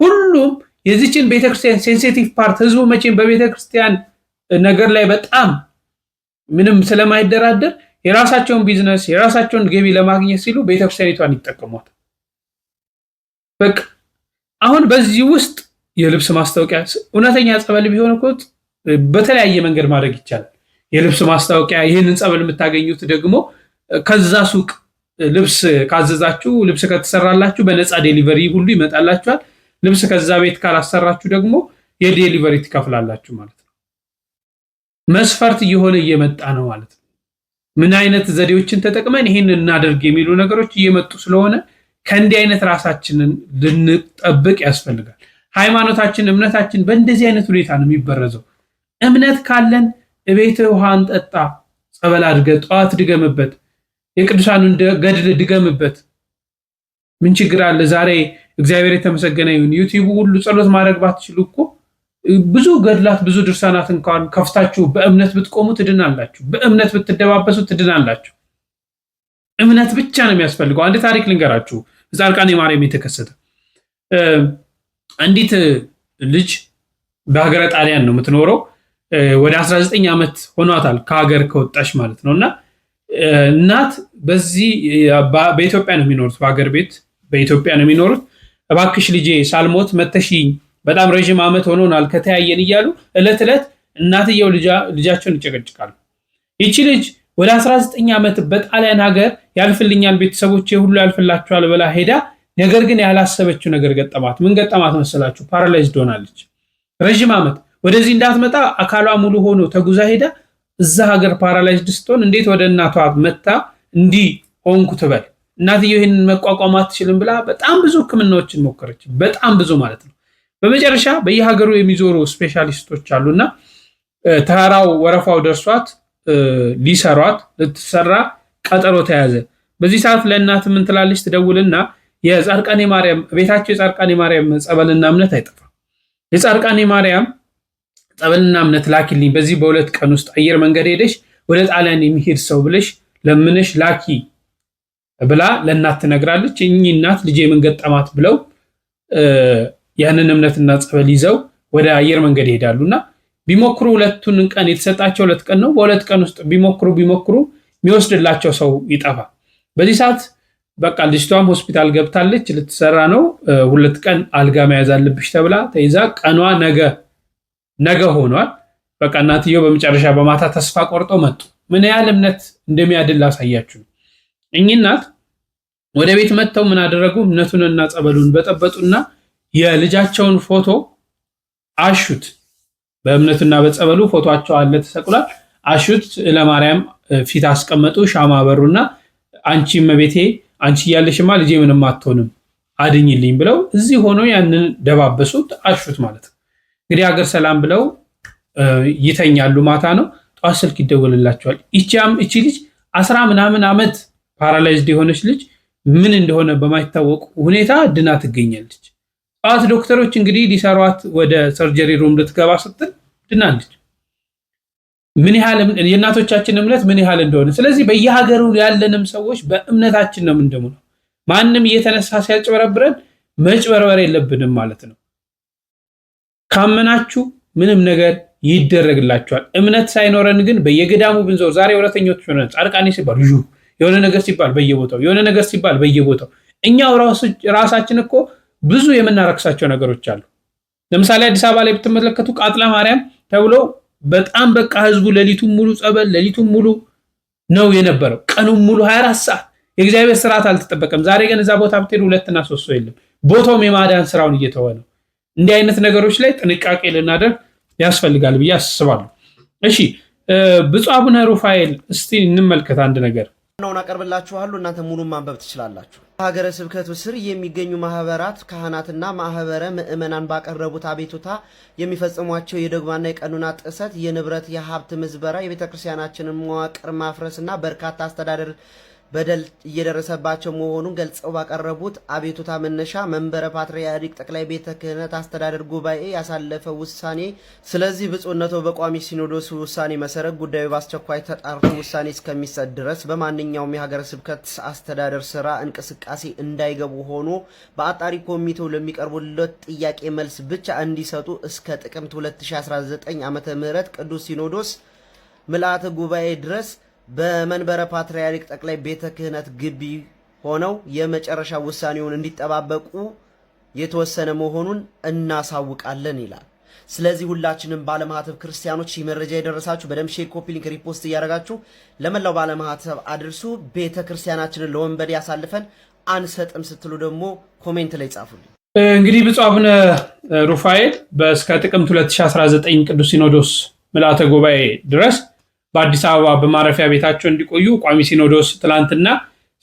ሁሉም የዚችን ቤተክርስቲያን ሴንሲቲቭ ፓርት ህዝቡ መቼም በቤተክርስቲያን ነገር ላይ በጣም ምንም ስለማይደራደር የራሳቸውን ቢዝነስ የራሳቸውን ገቢ ለማግኘት ሲሉ ቤተክርስቲያኒቷን ይጠቀሟት። በቃ አሁን በዚህ ውስጥ የልብስ ማስታወቂያ እውነተኛ ጸበል ቢሆን እኮ በተለያየ መንገድ ማድረግ ይቻላል። የልብስ ማስታወቂያ ይህንን ጸበል የምታገኙት ደግሞ ከዛ ሱቅ ልብስ ካዘዛችሁ ልብስ ከተሰራላችሁ በነፃ ዴሊቨሪ ሁሉ ይመጣላችኋል። ልብስ ከዛ ቤት ካላሰራችሁ ደግሞ የዴሊቨሪ ትከፍላላችሁ ማለት ነው። መስፈርት እየሆነ እየመጣ ነው ማለት ነው። ምን አይነት ዘዴዎችን ተጠቅመን ይሄን እናደርግ የሚሉ ነገሮች እየመጡ ስለሆነ ከእንዲህ አይነት ራሳችንን ልንጠብቅ ያስፈልጋል። ሃይማኖታችን እምነታችን በእንደዚህ አይነት ሁኔታ ነው የሚበረዘው። እምነት ካለን እቤት ውሃ እንጠጣ፣ ጸበል አድርገህ ጠዋት ድገምበት፣ የቅዱሳኑን ገድል ድገምበት። ምን ችግር አለ? ዛሬ እግዚአብሔር የተመሰገነ ይሁን ዩቲዩብ ሁሉ ጸሎት ማድረግ ባትችሉ እኮ ብዙ ገድላት ብዙ ድርሳናት እንኳን ከፍታችሁ በእምነት ብትቆሙ ትድናላችሁ። በእምነት ብትደባበሱ ትድናላችሁ። እምነት ብቻ ነው የሚያስፈልገው። አንድ ታሪክ ልንገራችሁ። ጻድቃኔ ማርያም የተከሰተ አንዲት ልጅ በሀገረ ጣሊያን ነው የምትኖረው። ወደ 19 ዓመት ሆኗታል ከሀገር ከወጣች ማለት ነውና እናት በዚህ በኢትዮጵያ ነው የሚኖሩት። በሀገር ቤት በኢትዮጵያ ነው የሚኖሩት። እባክሽ ልጄ ሳልሞት መተሽኝ በጣም ረጅም ዓመት ሆኖናል ከተያየን እያሉ እለት ዕለት እናትየው ልጃቸውን ይጨቀጭቃሉ። ይቺ ልጅ ወደ 19 ዓመት በጣሊያን ሀገር ያልፍልኛል ቤተሰቦቼ ሁሉ ያልፍላቸዋል ብላ ሄዳ ነገር ግን ያላሰበችው ነገር ገጠማት። ምን ገጠማት መሰላችሁ? ፓራላይዝድ ሆናለች። ረጅም ዓመት ወደዚህ እንዳትመጣ አካሏ ሙሉ ሆኖ ተጉዛ ሄዳ እዛ ሀገር ፓራላይዝድ ስትሆን እንዴት ወደ እናቷ መታ እንዲህ ሆንኩ ትበል? እናትየው ይህንን መቋቋም አትችልም ብላ በጣም ብዙ ሕክምናዎችን ሞከረች። በጣም ብዙ ማለት ነው። በመጨረሻ በየሀገሩ የሚዞሩ ስፔሻሊስቶች አሉና ተራራው ወረፋው ደርሷት ሊሰሯት ልትሰራ ቀጠሮ ተያዘ። በዚህ ሰዓት ለእናት ምን ትላለች? ትደውልና የጻድቃኔ ማርያም ቤታቸው የጻድቃኔ ማርያም ጸበልና እምነት አይጠፋም። የጻድቃኔ ማርያም ጸበልና እምነት ላኪልኝ፣ በዚህ በ2 ቀን ውስጥ አየር መንገድ ሄደሽ ወደ ጣሊያን የሚሄድ ሰው ብለሽ ለምነሽ ላኪ ብላ ለእናት ትነግራለች። እኚህ እናት ልጄ ምን ገጠማት ብለው ያንን እምነትና ጸበል ይዘው ወደ አየር መንገድ ይሄዳሉና ቢሞክሩ ሁለቱን ቀን የተሰጣቸው 2 ቀን ነው። በ2 ቀን ውስጥ ቢሞክሩ የሚወስድላቸው ሰው ይጠፋ። በዚህ ሰዓት በቃ ልጅቷም ሆስፒታል ገብታለች፣ ልትሰራ ነው። 2 ቀን አልጋ መያዝ አለብሽ ተብላ ተይዛ ቀኗ ነገ ሆኗል። በቃ እናትየው በመጨረሻ በማታ ተስፋ ቆርጠው መጡ። ምን ያህል እምነት እንደሚያድል ላሳያችሁ። እኚህ እናት ወደ ቤት መጥተው ምን አደረጉ? እምነቱንና ጸበሉን በጠበጡና የልጃቸውን ፎቶ አሹት። በእምነቱና በጸበሉ ፎቶአቸው አለ ተሰቅሏል። አሹት። ለማርያም ፊት አስቀመጡ። ሻማ በሩና አንቺ እመቤቴ አንቺ እያለሽማ ልጄ ምንም አትሆንም አድኝልኝ ብለው እዚህ ሆኖ ያንን ደባበሱት፣ አሹት ማለት ነው። እንግዲህ ሀገር ሰላም ብለው ይተኛሉ። ማታ ነው። ጠዋት ስልክ ይደወልላቸዋል። እቺ ልጅ 10 ምናምን ዓመት ፓራላይዝድ የሆነች ልጅ ምን እንደሆነ በማይታወቅ ሁኔታ ድና ትገኛለች። ጠዋት ዶክተሮች እንግዲህ ሊሰሯት ወደ ሰርጀሪ ሩም ልትገባ ስትል ድናለች። ምን ያህል የእናቶቻችን እምነት ምን ያህል እንደሆነ። ስለዚህ በየሀገሩ ያለንም ሰዎች በእምነታችን ነው የምንደምነው። ማንም እየተነሳ ሲያጭበረብረን መጭበርበር የለብንም ማለት ነው። ካመናችሁ ምንም ነገር ይደረግላችኋል። እምነት ሳይኖረን ግን በየገዳሙ ብንዞር ዛሬ ሁለተኞች ሆነን ጻድቃኔ ሲባል የሆነ ነገር ሲባል በየቦታው እኛው ራሳችን እኮ ብዙ የምናረክሳቸው ነገሮች አሉ። ለምሳሌ አዲስ አበባ ላይ ብትመለከቱ ቃጥላ ማርያም ተብሎ በጣም በቃ ህዝቡ ሌሊቱን ሙሉ ጸበል፣ ሌሊቱን ሙሉ ነው የነበረው፣ ቀኑን ሙሉ 24 ሰዓት። የእግዚአብሔር ስርዓት አልተጠበቀም። ዛሬ ግን እዛ ቦታ ብትሄዱ 2 እና 3 ሰው የለም። ቦታውም የማዳን ስራውን እየተወ ነው። እንዲህ አይነት ነገሮች ላይ ጥንቃቄ ልናደርግ ያስፈልጋል ብዬ አስባለሁ። እሺ ብፁዕ አቡነ ሩፋኤል እስቲ እንመልከት አንድ ነገር ነውና አቀርብላችኋለሁ። እናንተ ሙሉ ማንበብ ትችላላችሁ። ሀገረ ስብከቱ ስር የሚገኙ ማህበራት ካህናትና ማህበረ ምእመናን ባቀረቡት አቤቱታ የሚፈጽሟቸው የዶግማና የቀኖና ጥሰት፣ የንብረት የሀብት ምዝበራ፣ የቤተክርስቲያናችንን መዋቅር ማፍረስና በርካታ አስተዳደር በደል እየደረሰባቸው መሆኑን ገልጸው ባቀረቡት አቤቱታ መነሻ መንበረ ፓትርያርክ ጠቅላይ ቤተ ክህነት አስተዳደር ጉባኤ ያሳለፈው ውሳኔ፣ ስለዚህ ብፁዕነቶ በቋሚ ሲኖዶስ ውሳኔ መሰረት ጉዳዩ በአስቸኳይ ተጣርቶ ውሳኔ እስከሚሰጥ ድረስ በማንኛውም የሀገረ ስብከት አስተዳደር ስራ እንቅስቃሴ እንዳይገቡ ሆኖ በአጣሪ ኮሚቴው ለሚቀርቡለት ጥያቄ መልስ ብቻ እንዲሰጡ እስከ ጥቅምት 2019 ዓ.ም ቅዱስ ሲኖዶስ ምልአተ ጉባኤ ድረስ በመንበረ ፓትርያርክ ጠቅላይ ቤተ ክህነት ግቢ ሆነው የመጨረሻ ውሳኔውን እንዲጠባበቁ የተወሰነ መሆኑን እናሳውቃለን ይላል። ስለዚህ ሁላችንም ባለማህተብ ክርስቲያኖች ይህ መረጃ የደረሳችሁ በደም ሼር፣ ኮፒ ሊንክ፣ ሪፖስት እያደረጋችሁ ለመላው ባለማህተብ አድርሱ። ቤተ ክርስቲያናችንን ለወንበዴ ያሳልፈን አንሰጥም ስትሉ ደግሞ ኮሜንት ላይ ጻፉልኝ። እንግዲህ ብፁዕ አቡነ ሩፋኤል እስከ ጥቅምት 2019 ቅዱስ ሲኖዶስ ምልአተ ጉባኤ ድረስ በአዲስ አበባ በማረፊያ ቤታቸው እንዲቆዩ ቋሚ ሲኖዶስ ትላንትና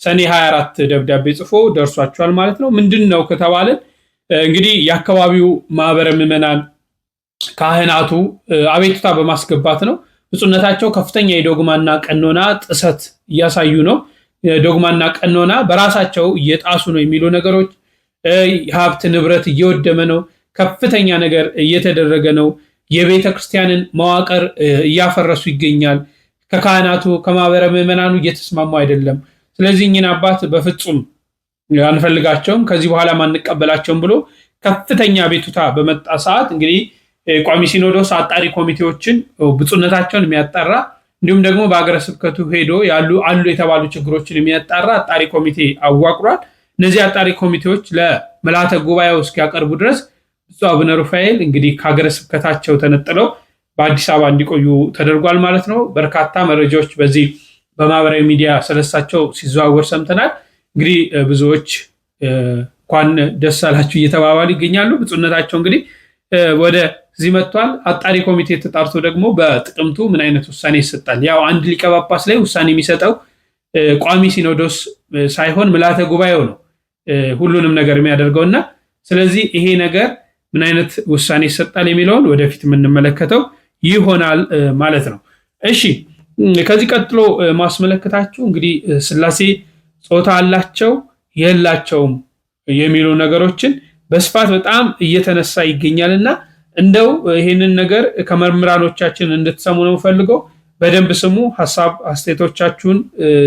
ሰኔ 24 ደብዳቤ ጽፎ ደርሷቸዋል ማለት ነው። ምንድን ነው ከተባለ እንግዲህ የአካባቢው ማህበረ ምዕመናን ካህናቱ አቤቱታ በማስገባት ነው። ብፁዕነታቸው ከፍተኛ የዶግማና ቀኖና ጥሰት እያሳዩ ነው፣ ዶግማና ቀኖና በራሳቸው እየጣሱ ነው የሚሉ ነገሮች፣ ሀብት ንብረት እየወደመ ነው፣ ከፍተኛ ነገር እየተደረገ ነው፣ የቤተ ክርስቲያንን መዋቅር እያፈረሱ ይገኛል፣ ከካህናቱ ከማህበረ ምዕመናኑ እየተስማሙ አይደለም። ስለዚህ እኚህን አባት በፍጹም አንፈልጋቸውም፣ ከዚህ በኋላ አንቀበላቸውም ብሎ ከፍተኛ ቤቱታ በመጣ ሰዓት እንግዲህ ቋሚ ሲኖዶስ አጣሪ ኮሚቴዎችን ብፁዕነታቸውን የሚያጣራ እንዲሁም ደግሞ በሀገረ ስብከቱ ሄዶ አሉ የተባሉ ችግሮችን የሚያጣራ አጣሪ ኮሚቴ አዋቅሯል። እነዚህ አጣሪ ኮሚቴዎች ለምልዓተ ጉባኤው እስኪያቀርቡ ድረስ ብፁዕ አቡነ ሩፋኤል እንግዲህ ከሀገረ ስብከታቸው ተነጥለው በአዲስ አበባ እንዲቆዩ ተደርጓል ማለት ነው። በርካታ መረጃዎች በዚህ በማህበራዊ ሚዲያ ስለሳቸው ሲዘዋወር ሰምተናል። እንግዲህ ብዙዎች እንኳን ደስ አላችሁ እየተባባሉ ይገኛሉ። ብፁዕነታቸው እንግዲህ ወደዚህ መጥቷል። አጣሪ ኮሚቴ ተጣርቶ ደግሞ በጥቅምቱ ምን አይነት ውሳኔ ይሰጣል? ያው አንድ ሊቀ ጳጳስ ላይ ውሳኔ የሚሰጠው ቋሚ ሲኖዶስ ሳይሆን ምልዓተ ጉባኤው ነው ሁሉንም ነገር የሚያደርገውና ስለዚህ ይሄ ነገር ምን አይነት ውሳኔ ይሰጣል የሚለውን ወደፊት የምንመለከተው ይሆናል ማለት ነው። እሺ ከዚህ ቀጥሎ ማስመለከታችሁ እንግዲህ ስላሴ ጾታ አላቸው የላቸውም የሚሉ ነገሮችን በስፋት በጣም እየተነሳ ይገኛልና እንደው ይሄንን ነገር ከመምህራኖቻችን እንድትሰሙ ነው ፈልገው። በደንብ ስሙ፣ ሐሳብ አስተያየቶቻችሁን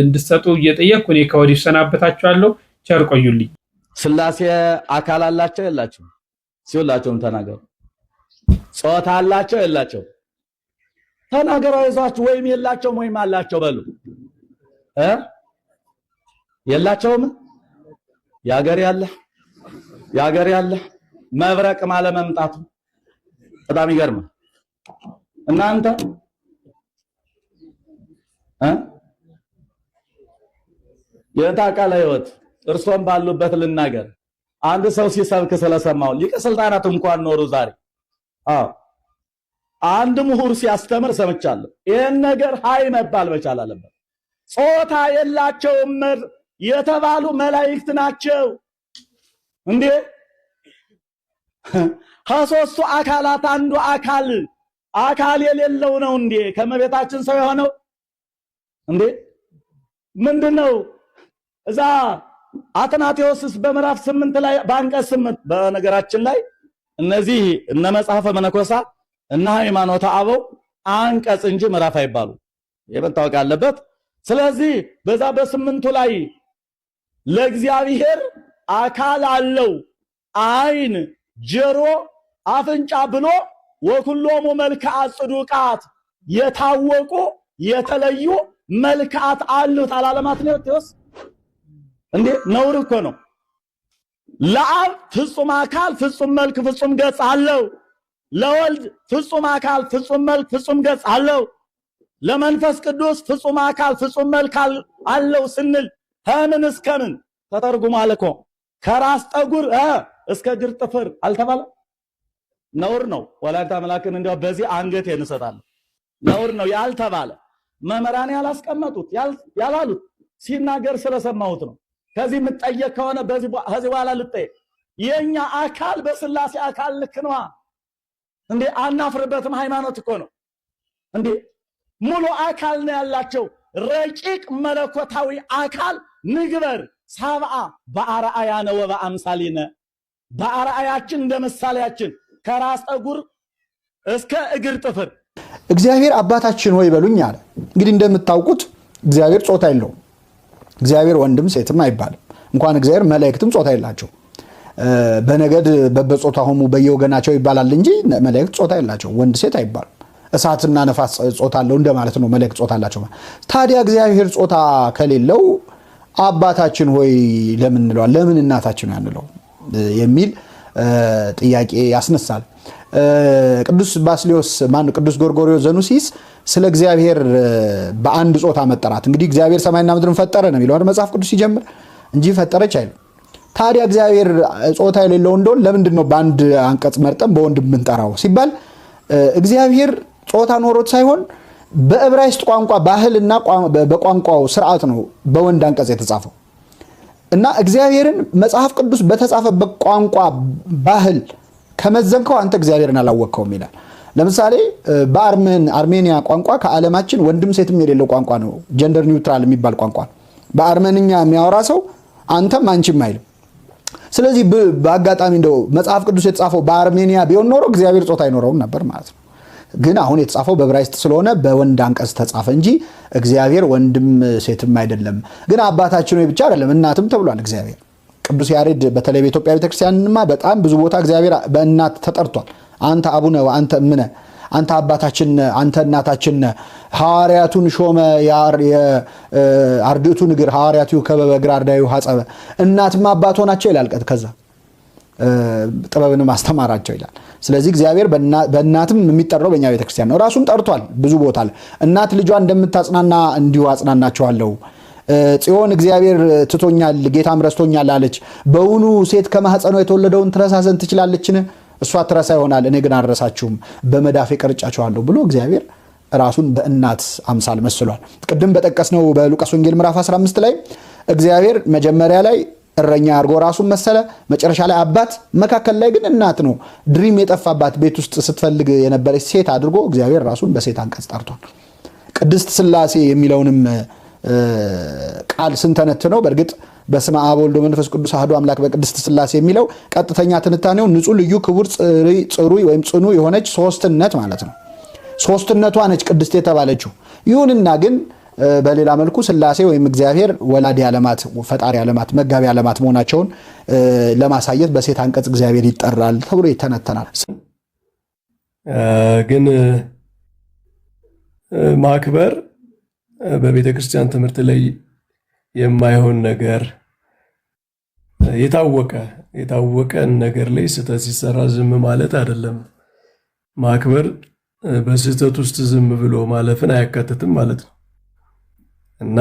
እንድትሰጡ እየጠየቅኩ እኔ ከወዲሁ ሰናበታችኋለሁ። ቸር ቆዩልኝ። ስላሴ አካል አላቸው የላቸው? ሲውላቸውም ተናገሩ። ጾታ አላቸው የላቸው? ተናገሩ። አይዟችሁ። ወይም የላቸውም ወይም አላቸው በሉ። የላቸውም። ያገር ያለ መብረቅ ማለ መምጣቱ በጣም ይገርማል። እናንተ የታቃለ ህይወት እርሶም ባሉበት ልናገር። አንድ ሰው ሲሰብክ ስለሰማው ሊቀ ስልጣናት እንኳን ኖሩ ዛሬ አንድ ምሁር ሲያስተምር ሰምቻለሁ። ይሄን ነገር ሃይ መባል መቻል አለበት። ጾታ የላቸውም የተባሉ መላእክት ናቸው እንዴ? ከሦስቱ አካላት አንዱ አካል የሌለው ነው እንዴ ከመቤታችን ሰው የሆነው እንዴ? ምንድነው? እዛ አትናቴዎስስ በምዕራፍ 8 ላይ በአንቀጽ 8 በነገራችን ላይ እነዚህ እነ መጽሐፈ መነኮሳት እና ሃይማኖተ አበው አንቀጽ እንጂ ምዕራፍ አይባሉ። የመታወቅ አለበት። ስለዚህ በዛ በስምንቱ ላይ ለእግዚአብሔር አካል አለው፣ አይን፣ ጆሮ፣ አፍንጫ ብሎ ወኩሎሙ መልክዓ ጽዱቃት የታወቁ የተለዩ መልክዓት አሉት አላለም አትናቴዎስ እንዴ? ነውር እኮ ነው። ለአብ ፍጹም አካል ፍጹም መልክ ፍጹም ገጽ አለው። ለወልድ ፍጹም አካል ፍጹም መልክ ፍጹም ገጽ አለው። ለመንፈስ ቅዱስ ፍጹም አካል ፍጹም መልክ አለው ስንል ከምን እስከ ምን ተተርጉሟል እኮ። ከራስ ጠጉር እስከ እግር ጥፍር አልተባለ? ነውር ነው። ወላዲተ አምላክን እንዲያው በዚህ አንገት እንሰጣለን። ነውር ነው ያልተባለ መምህራን ያላስቀመጡት ያላሉት ሲናገር ስለሰማሁት ነው። ከዚህ የምጠየቅ ከሆነ ከዚህ በኋላ ልጠየቅ። የኛ አካል በስላሴ አካል ልክ ነዋ እንዴ? አናፍርበትም። ሃይማኖት እኮ ነው እንዴ? ሙሉ አካል ነው ያላቸው። ረቂቅ መለኮታዊ አካል ንግበር ሰብአ በአርአያነ ወበአምሳሊነ፣ በአርአያችን እንደ ምሳሌያችን ከራስ ጠጉር እስከ እግር ጥፍር። እግዚአብሔር አባታችን ሆይ በሉኝ አለ። እንግዲህ እንደምታውቁት እግዚአብሔር ጾታ የለውም። እግዚአብሔር ወንድም ሴትም አይባልም። እንኳን እግዚአብሔር መላእክትም ጾታ የላቸው። በነገድ በጾታሆሙ በየወገናቸው ይባላል እንጂ መላእክት ጾታ የላቸው። ወንድ ሴት አይባልም። እሳትና ነፋስ ጾታ አለው እንደማለት ነው። መላእክት ጾታ አላቸው። ታዲያ እግዚአብሔር ጾታ ከሌለው አባታችን ሆይ ለምን እንለዋል? ለምን እናታችን አንለው የሚል ጥያቄ ያስነሳል። ቅዱስ ባስልዮስ ቅዱስ ጎርጎርዮስ ዘኑሲስ ስለ እግዚአብሔር በአንድ ጾታ መጠራት እንግዲህ እግዚአብሔር ሰማይና ምድርን ፈጠረ ነው የሚለው መጽሐፍ ቅዱስ ሲጀምር እንጂ ፈጠረች አይልም። ታዲያ እግዚአብሔር ጾታ የሌለው እንደሆነ ለምንድን ነው በአንድ አንቀጽ መርጠን በወንድ የምንጠራው ሲባል እግዚአብሔር ጾታ ኖሮት ሳይሆን በዕብራይስጥ ቋንቋ ባህልና በቋንቋው ስርዓት ነው በወንድ አንቀጽ የተጻፈው እና እግዚአብሔርን መጽሐፍ ቅዱስ በተጻፈበት ቋንቋ ባህል ከመዘንከው አንተ እግዚአብሔርን አላወቅከውም ይላል። ለምሳሌ በአርሜኒያ ቋንቋ ከዓለማችን ወንድም ሴትም የሌለው ቋንቋ ነው። ጀንደር ኒውትራል የሚባል ቋንቋ ነው። በአርመንኛ የሚያወራ ሰው አንተም አንቺም አይልም። ስለዚህ በአጋጣሚ እንደው መጽሐፍ ቅዱስ የተጻፈው በአርሜኒያ ቢሆን ኖሮ እግዚአብሔር ጾታ አይኖረውም ነበር ማለት ነው። ግን አሁን የተጻፈው በዕብራይስጥ ስለሆነ በወንድ አንቀጽ ተጻፈ እንጂ እግዚአብሔር ወንድም ሴትም አይደለም። ግን አባታችን ሆይ ብቻ አይደለም እናትም ተብሏል እግዚአብሔር። ቅዱስ ያሬድ በተለይ በኢትዮጵያ ቤተክርስቲያንማ በጣም ብዙ ቦታ እግዚአብሔር በእናት ተጠርቷል። አንተ አቡነ አንተ እምነ፣ አንተ አባታችን፣ አንተ እናታችን። ሐዋርያቱን ሾመ የአርድእቱን እግር ሐዋርያቱ ከበበ እግር አርዳዩ ሐጸበ። እናትም አባት ሆናቸው ይላል። ከዛ ጥበብንም አስተማራቸው ይላል። ስለዚህ እግዚአብሔር በእናትም የሚጠራው በእኛ ቤተክርስቲያን ነው። ራሱን ጠርቷል ብዙ ቦታ ላይ እናት ልጇ እንደምታጽናና እንዲሁ አጽናናቸዋለሁ። ጽዮን እግዚአብሔር ትቶኛል ጌታም ረስቶኛል አለች። በውኑ ሴት ከማህፀኗ የተወለደውን ትረሳ ዘንድ ትችላለችን? እሷ ትረሳ ይሆናል፣ እኔ ግን አልረሳችሁም፣ በመዳፌ ቀርጫቸዋለሁ ብሎ እግዚአብሔር ራሱን በእናት አምሳል መስሏል። ቅድም በጠቀስነው በሉቃስ ወንጌል ምዕራፍ 15 ላይ እግዚአብሔር መጀመሪያ ላይ እረኛ አድርጎ ራሱን መሰለ፣ መጨረሻ ላይ አባት፣ መካከል ላይ ግን እናት ነው። ድሪም የጠፋባት ቤት ውስጥ ስትፈልግ የነበረች ሴት አድርጎ እግዚአብሔር ራሱን በሴት አንቀጽ ጠርቷል። ቅድስት ሥላሴ የሚለውንም ቃል ስንተነትነው በእርግጥ በስመ አብ ወወልድ ወመንፈስ ቅዱስ አሐዱ አምላክ በቅድስት ሥላሴ የሚለው ቀጥተኛ ትንታኔው ንጹህ፣ ልዩ፣ ክቡር፣ ጽሩይ ወይም ጽኑ የሆነች ሶስትነት ማለት ነው። ሶስትነቷ ነች ቅድስት የተባለችው። ይሁንና ግን በሌላ መልኩ ሥላሴ ወይም እግዚአብሔር ወላዲ ዓለማት፣ ፈጣሪ ዓለማት፣ መጋቢ ዓለማት መሆናቸውን ለማሳየት በሴት አንቀጽ እግዚአብሔር ይጠራል ተብሎ ይተነተናል። ግን ማክበር በቤተ ክርስቲያን ትምህርት ላይ የማይሆን ነገር የታወቀን ነገር ላይ ስህተት ሲሰራ ዝም ማለት አይደለም። ማክበር በስህተት ውስጥ ዝም ብሎ ማለፍን አያካትትም ማለት ነው እና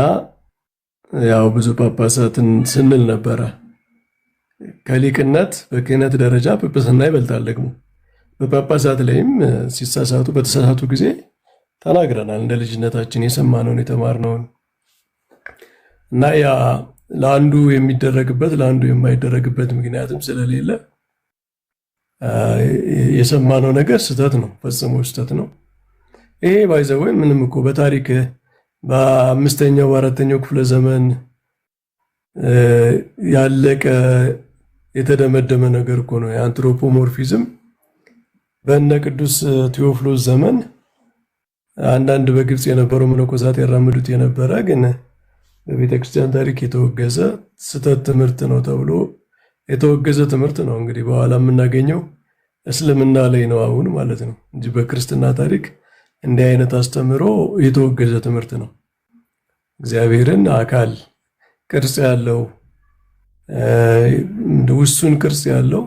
ያው ብዙ ጳጳሳትን ስንል ነበረ። ከሊቅነት በክህነት ደረጃ ጵጵስና ይበልጣል። ደግሞ በጳጳሳት ላይም ሲሳሳቱ በተሳሳቱ ጊዜ ተናግረናል። እንደ ልጅነታችን የሰማነውን የተማርነውን እና ያ ለአንዱ የሚደረግበት ለአንዱ የማይደረግበት ምክንያትም ስለሌለ የሰማነው ነገር ስህተት ነው፣ ፈጽሞ ስህተት ነው። ይሄ ባይዘው ምንም እኮ በታሪክ በአምስተኛው በአራተኛው ክፍለ ዘመን ያለቀ የተደመደመ ነገር እኮ ነው። የአንትሮፖሞርፊዝም በእነ ቅዱስ ቴዎፍሎስ ዘመን አንዳንድ በግብፅ የነበሩ መነኮሳት ያራምዱት የነበረ ግን በቤተ ክርስቲያን ታሪክ የተወገዘ ስህተት ትምህርት ነው ተብሎ የተወገዘ ትምህርት ነው። እንግዲህ በኋላ የምናገኘው እስልምና ላይ ነው አሁን ማለት ነው እንጂ በክርስትና ታሪክ እንዲህ አይነት አስተምሮ የተወገዘ ትምህርት ነው። እግዚአብሔርን አካል ቅርጽ ያለው ውሱን ቅርጽ ያለው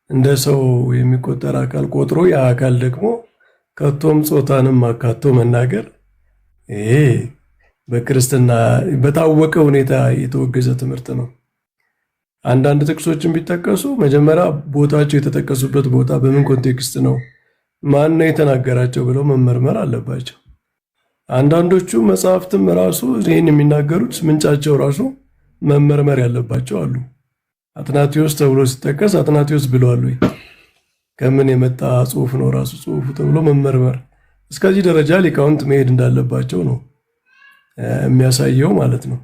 እንደ ሰው የሚቆጠር አካል ቆጥሮ ያ አካል ደግሞ ከቶም ጾታንም አካቶ መናገር ይሄ በክርስትና በታወቀ ሁኔታ የተወገዘ ትምህርት ነው። አንዳንድ ጥቅሶችን ቢጠቀሱ መጀመሪያ ቦታቸው የተጠቀሱበት ቦታ በምን ኮንቴክስት ነው፣ ማን ነው የተናገራቸው ብለው መመርመር አለባቸው። አንዳንዶቹ መጽሐፍትም ራሱ ይህን የሚናገሩት ምንጫቸው ራሱ መመርመር ያለባቸው አሉ። አትናቴዎስ ተብሎ ሲጠቀስ አትናቴዎስ ብለዋል ወይ? ከምን የመጣ ጽሑፍ ነው ራሱ ጽሑፉ ተብሎ መመርመር፣ እስከዚህ ደረጃ ሊቃውንት መሄድ እንዳለባቸው ነው የሚያሳየው ማለት ነው።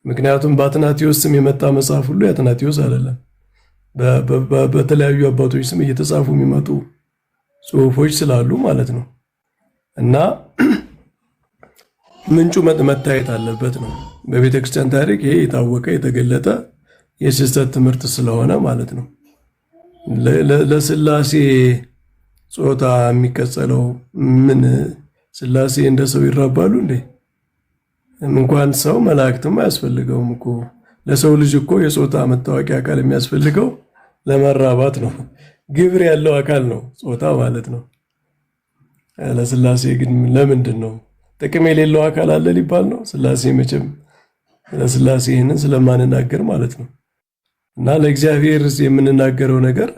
ምክንያቱም በአትናቴዎስ ስም የመጣ መጽሐፍ ሁሉ የአትናቴዎስ አይደለም። በተለያዩ አባቶች ስም እየተጻፉ የሚመጡ ጽሑፎች ስላሉ ማለት ነው እና ምንጩ መታየት አለበት ነው። በቤተ ክርስቲያን ታሪክ ይሄ የታወቀ የተገለጠ የስህተት ትምህርት ስለሆነ ማለት ነው። ለስላሴ ጾታ የሚቀጸለው ምን ስላሴ እንደ ሰው ይራባሉ እንዴ? እንኳን ሰው መላእክትም አያስፈልገውም እኮ። ለሰው ልጅ እኮ የጾታ መታወቂያ አካል የሚያስፈልገው ለመራባት ነው። ግብር ያለው አካል ነው ጾታ ማለት ነው። ለስላሴ ግን ለምንድን ነው ጥቅም የሌለው አካል አለ ሊባል ነው? ስላሴ መቼም ለስላሴ ይህንን ስለማንናገር ማለት ነው እና ለእግዚአብሔር የምንናገረው ነገር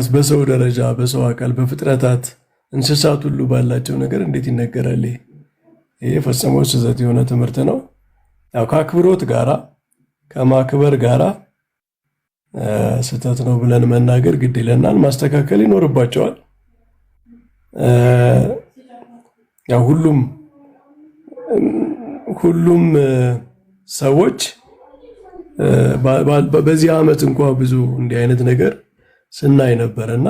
በሰው ደረጃ በሰው አካል በፍጥረታት እንስሳት ሁሉ ባላቸው ነገር እንዴት ይነገራል? ይሄ ፈጽሞ ስህተት የሆነ ትምህርት ነው። ያው ከአክብሮት ጋራ ከማክበር ጋራ ስህተት ነው ብለን መናገር ግድ ይለናል። ማስተካከል ይኖርባቸዋል። ያው ሁሉም ሰዎች በዚህ ዓመት እንኳ ብዙ እንዲህ አይነት ነገር ስናይ ነበርና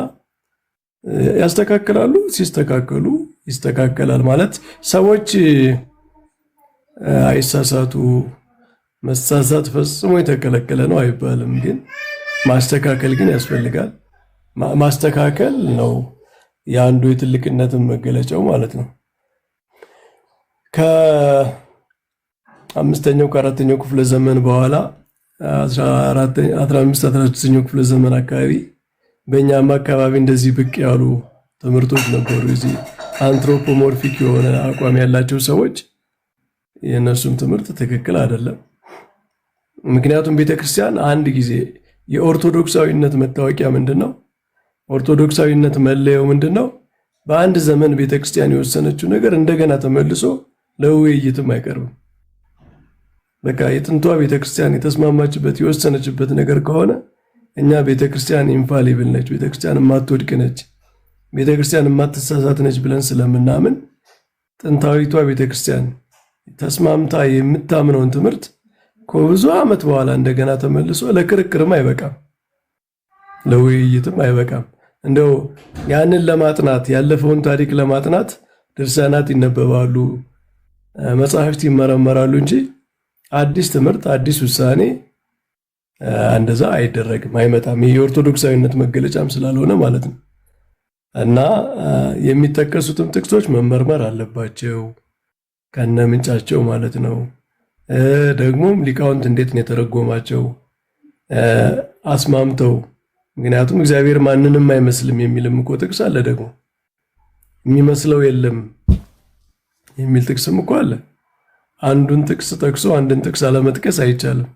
ያስተካክላሉ። ሲስተካከሉ ይስተካከላል ማለት ሰዎች አይሳሳቱ። መሳሳት ፈጽሞ የተከለከለ ነው አይባልም፣ ግን ማስተካከል ግን ያስፈልጋል። ማስተካከል ነው የአንዱ የትልቅነትን መገለጫው ማለት ነው። ከአምስተኛው ከአራተኛው ክፍለ ዘመን በኋላ 15-16ኛው ክፍለ ዘመን አካባቢ በእኛም አካባቢ እንደዚህ ብቅ ያሉ ትምህርቶች ነበሩ። እዚህ አንትሮፖሞርፊክ የሆነ አቋም ያላቸው ሰዎች የእነሱም ትምህርት ትክክል አይደለም። ምክንያቱም ቤተክርስቲያን አንድ ጊዜ የኦርቶዶክሳዊነት መታወቂያ ምንድነው? ኦርቶዶክሳዊነት መለያው ምንድነው? በአንድ ዘመን ቤተክርስቲያን የወሰነችው ነገር እንደገና ተመልሶ ለውይይትም አይቀርብም። በቃ የጥንቷ ቤተክርስቲያን የተስማማችበት የወሰነችበት ነገር ከሆነ እኛ ቤተክርስቲያን ኢንፋሊብል ነች፣ ቤተክርስቲያን የማትወድቅ ነች፣ ቤተክርስቲያን የማትሳሳት ነች ብለን ስለምናምን ጥንታዊቷ ቤተክርስቲያን ተስማምታ የምታምነውን ትምህርት ከብዙ ዓመት በኋላ እንደገና ተመልሶ ለክርክርም አይበቃም፣ ለውይይትም አይበቃም። እንደው ያንን ለማጥናት ያለፈውን ታሪክ ለማጥናት ድርሳናት ይነበባሉ፣ መጽሐፍት ይመረመራሉ እንጂ አዲስ ትምህርት አዲስ ውሳኔ እንደዛ አይደረግም፣ አይመጣም። ይህ የኦርቶዶክሳዊነት መገለጫም ስላልሆነ ማለት ነው። እና የሚጠቀሱትም ጥቅሶች መመርመር አለባቸው ከነ ምንጫቸው ማለት ነው። ደግሞም ሊቃውንት እንዴት ነው የተረጎማቸው አስማምተው። ምክንያቱም እግዚአብሔር ማንንም አይመስልም የሚልም እኮ ጥቅስ አለ። ደግሞ የሚመስለው የለም የሚል ጥቅስም እኮ አለ። አንዱን ጥቅስ ጠቅሶ አንድን ጥቅስ አለመጥቀስ አይቻልም።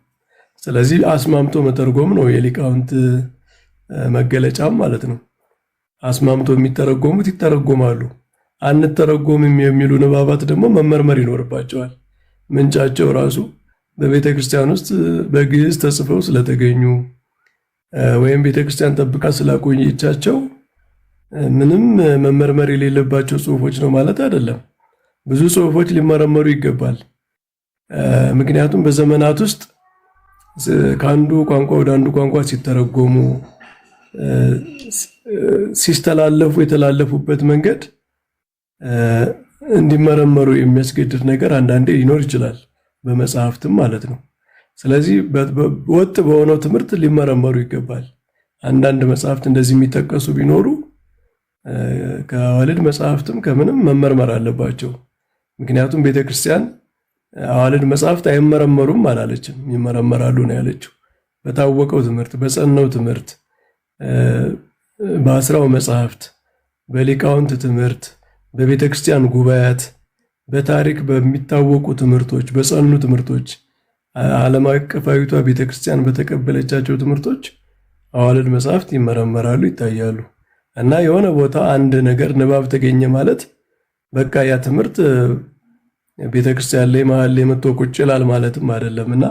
ስለዚህ አስማምቶ መተርጎም ነው የሊቃውንት መገለጫም ማለት ነው። አስማምቶ የሚተረጎሙት ይተረጎማሉ። አንተረጎምም የሚሉ ንባባት ደግሞ መመርመር ይኖርባቸዋል። ምንጫቸው ራሱ በቤተ ክርስቲያን ውስጥ በግዕዝ ተጽፈው ስለተገኙ ወይም ቤተ ክርስቲያን ጠብቃ ስላቆየቻቸው ምንም መመርመር የሌለባቸው ጽሑፎች ነው ማለት አይደለም። ብዙ ጽሑፎች ሊመረመሩ ይገባል። ምክንያቱም በዘመናት ውስጥ ከአንዱ ቋንቋ ወደ አንዱ ቋንቋ ሲተረጎሙ ሲስተላለፉ የተላለፉበት መንገድ እንዲመረመሩ የሚያስገድድ ነገር አንዳንዴ ሊኖር ይችላል፣ በመጽሐፍትም ማለት ነው። ስለዚህ ወጥ በሆነው ትምህርት ሊመረመሩ ይገባል። አንዳንድ መጽሐፍት እንደዚህ የሚጠቀሱ ቢኖሩ ከአዋልድ መጽሐፍትም ከምንም መመርመር አለባቸው። ምክንያቱም ቤተክርስቲያን አዋልድ መጽሐፍት አይመረመሩም አላለችም፣ ይመረመራሉ ነው ያለችው። በታወቀው ትምህርት፣ በጸናው ትምህርት፣ በአስራው መጽሐፍት፣ በሊቃውንት ትምህርት፣ በቤተክርስቲያን ጉባኤያት፣ በታሪክ በሚታወቁ ትምህርቶች፣ በጸኑ ትምህርቶች፣ ዓለም አቀፋዊቷ ቤተክርስቲያን በተቀበለቻቸው ትምህርቶች አዋልድ መጽሐፍት ይመረመራሉ፣ ይታያሉ። እና የሆነ ቦታ አንድ ነገር ንባብ ተገኘ ማለት በቃ ያ ትምህርት ቤተክርስቲያን ላይ መሀል ላይ መጥቶ ቁጭ ይላል ማለትም አይደለም። እና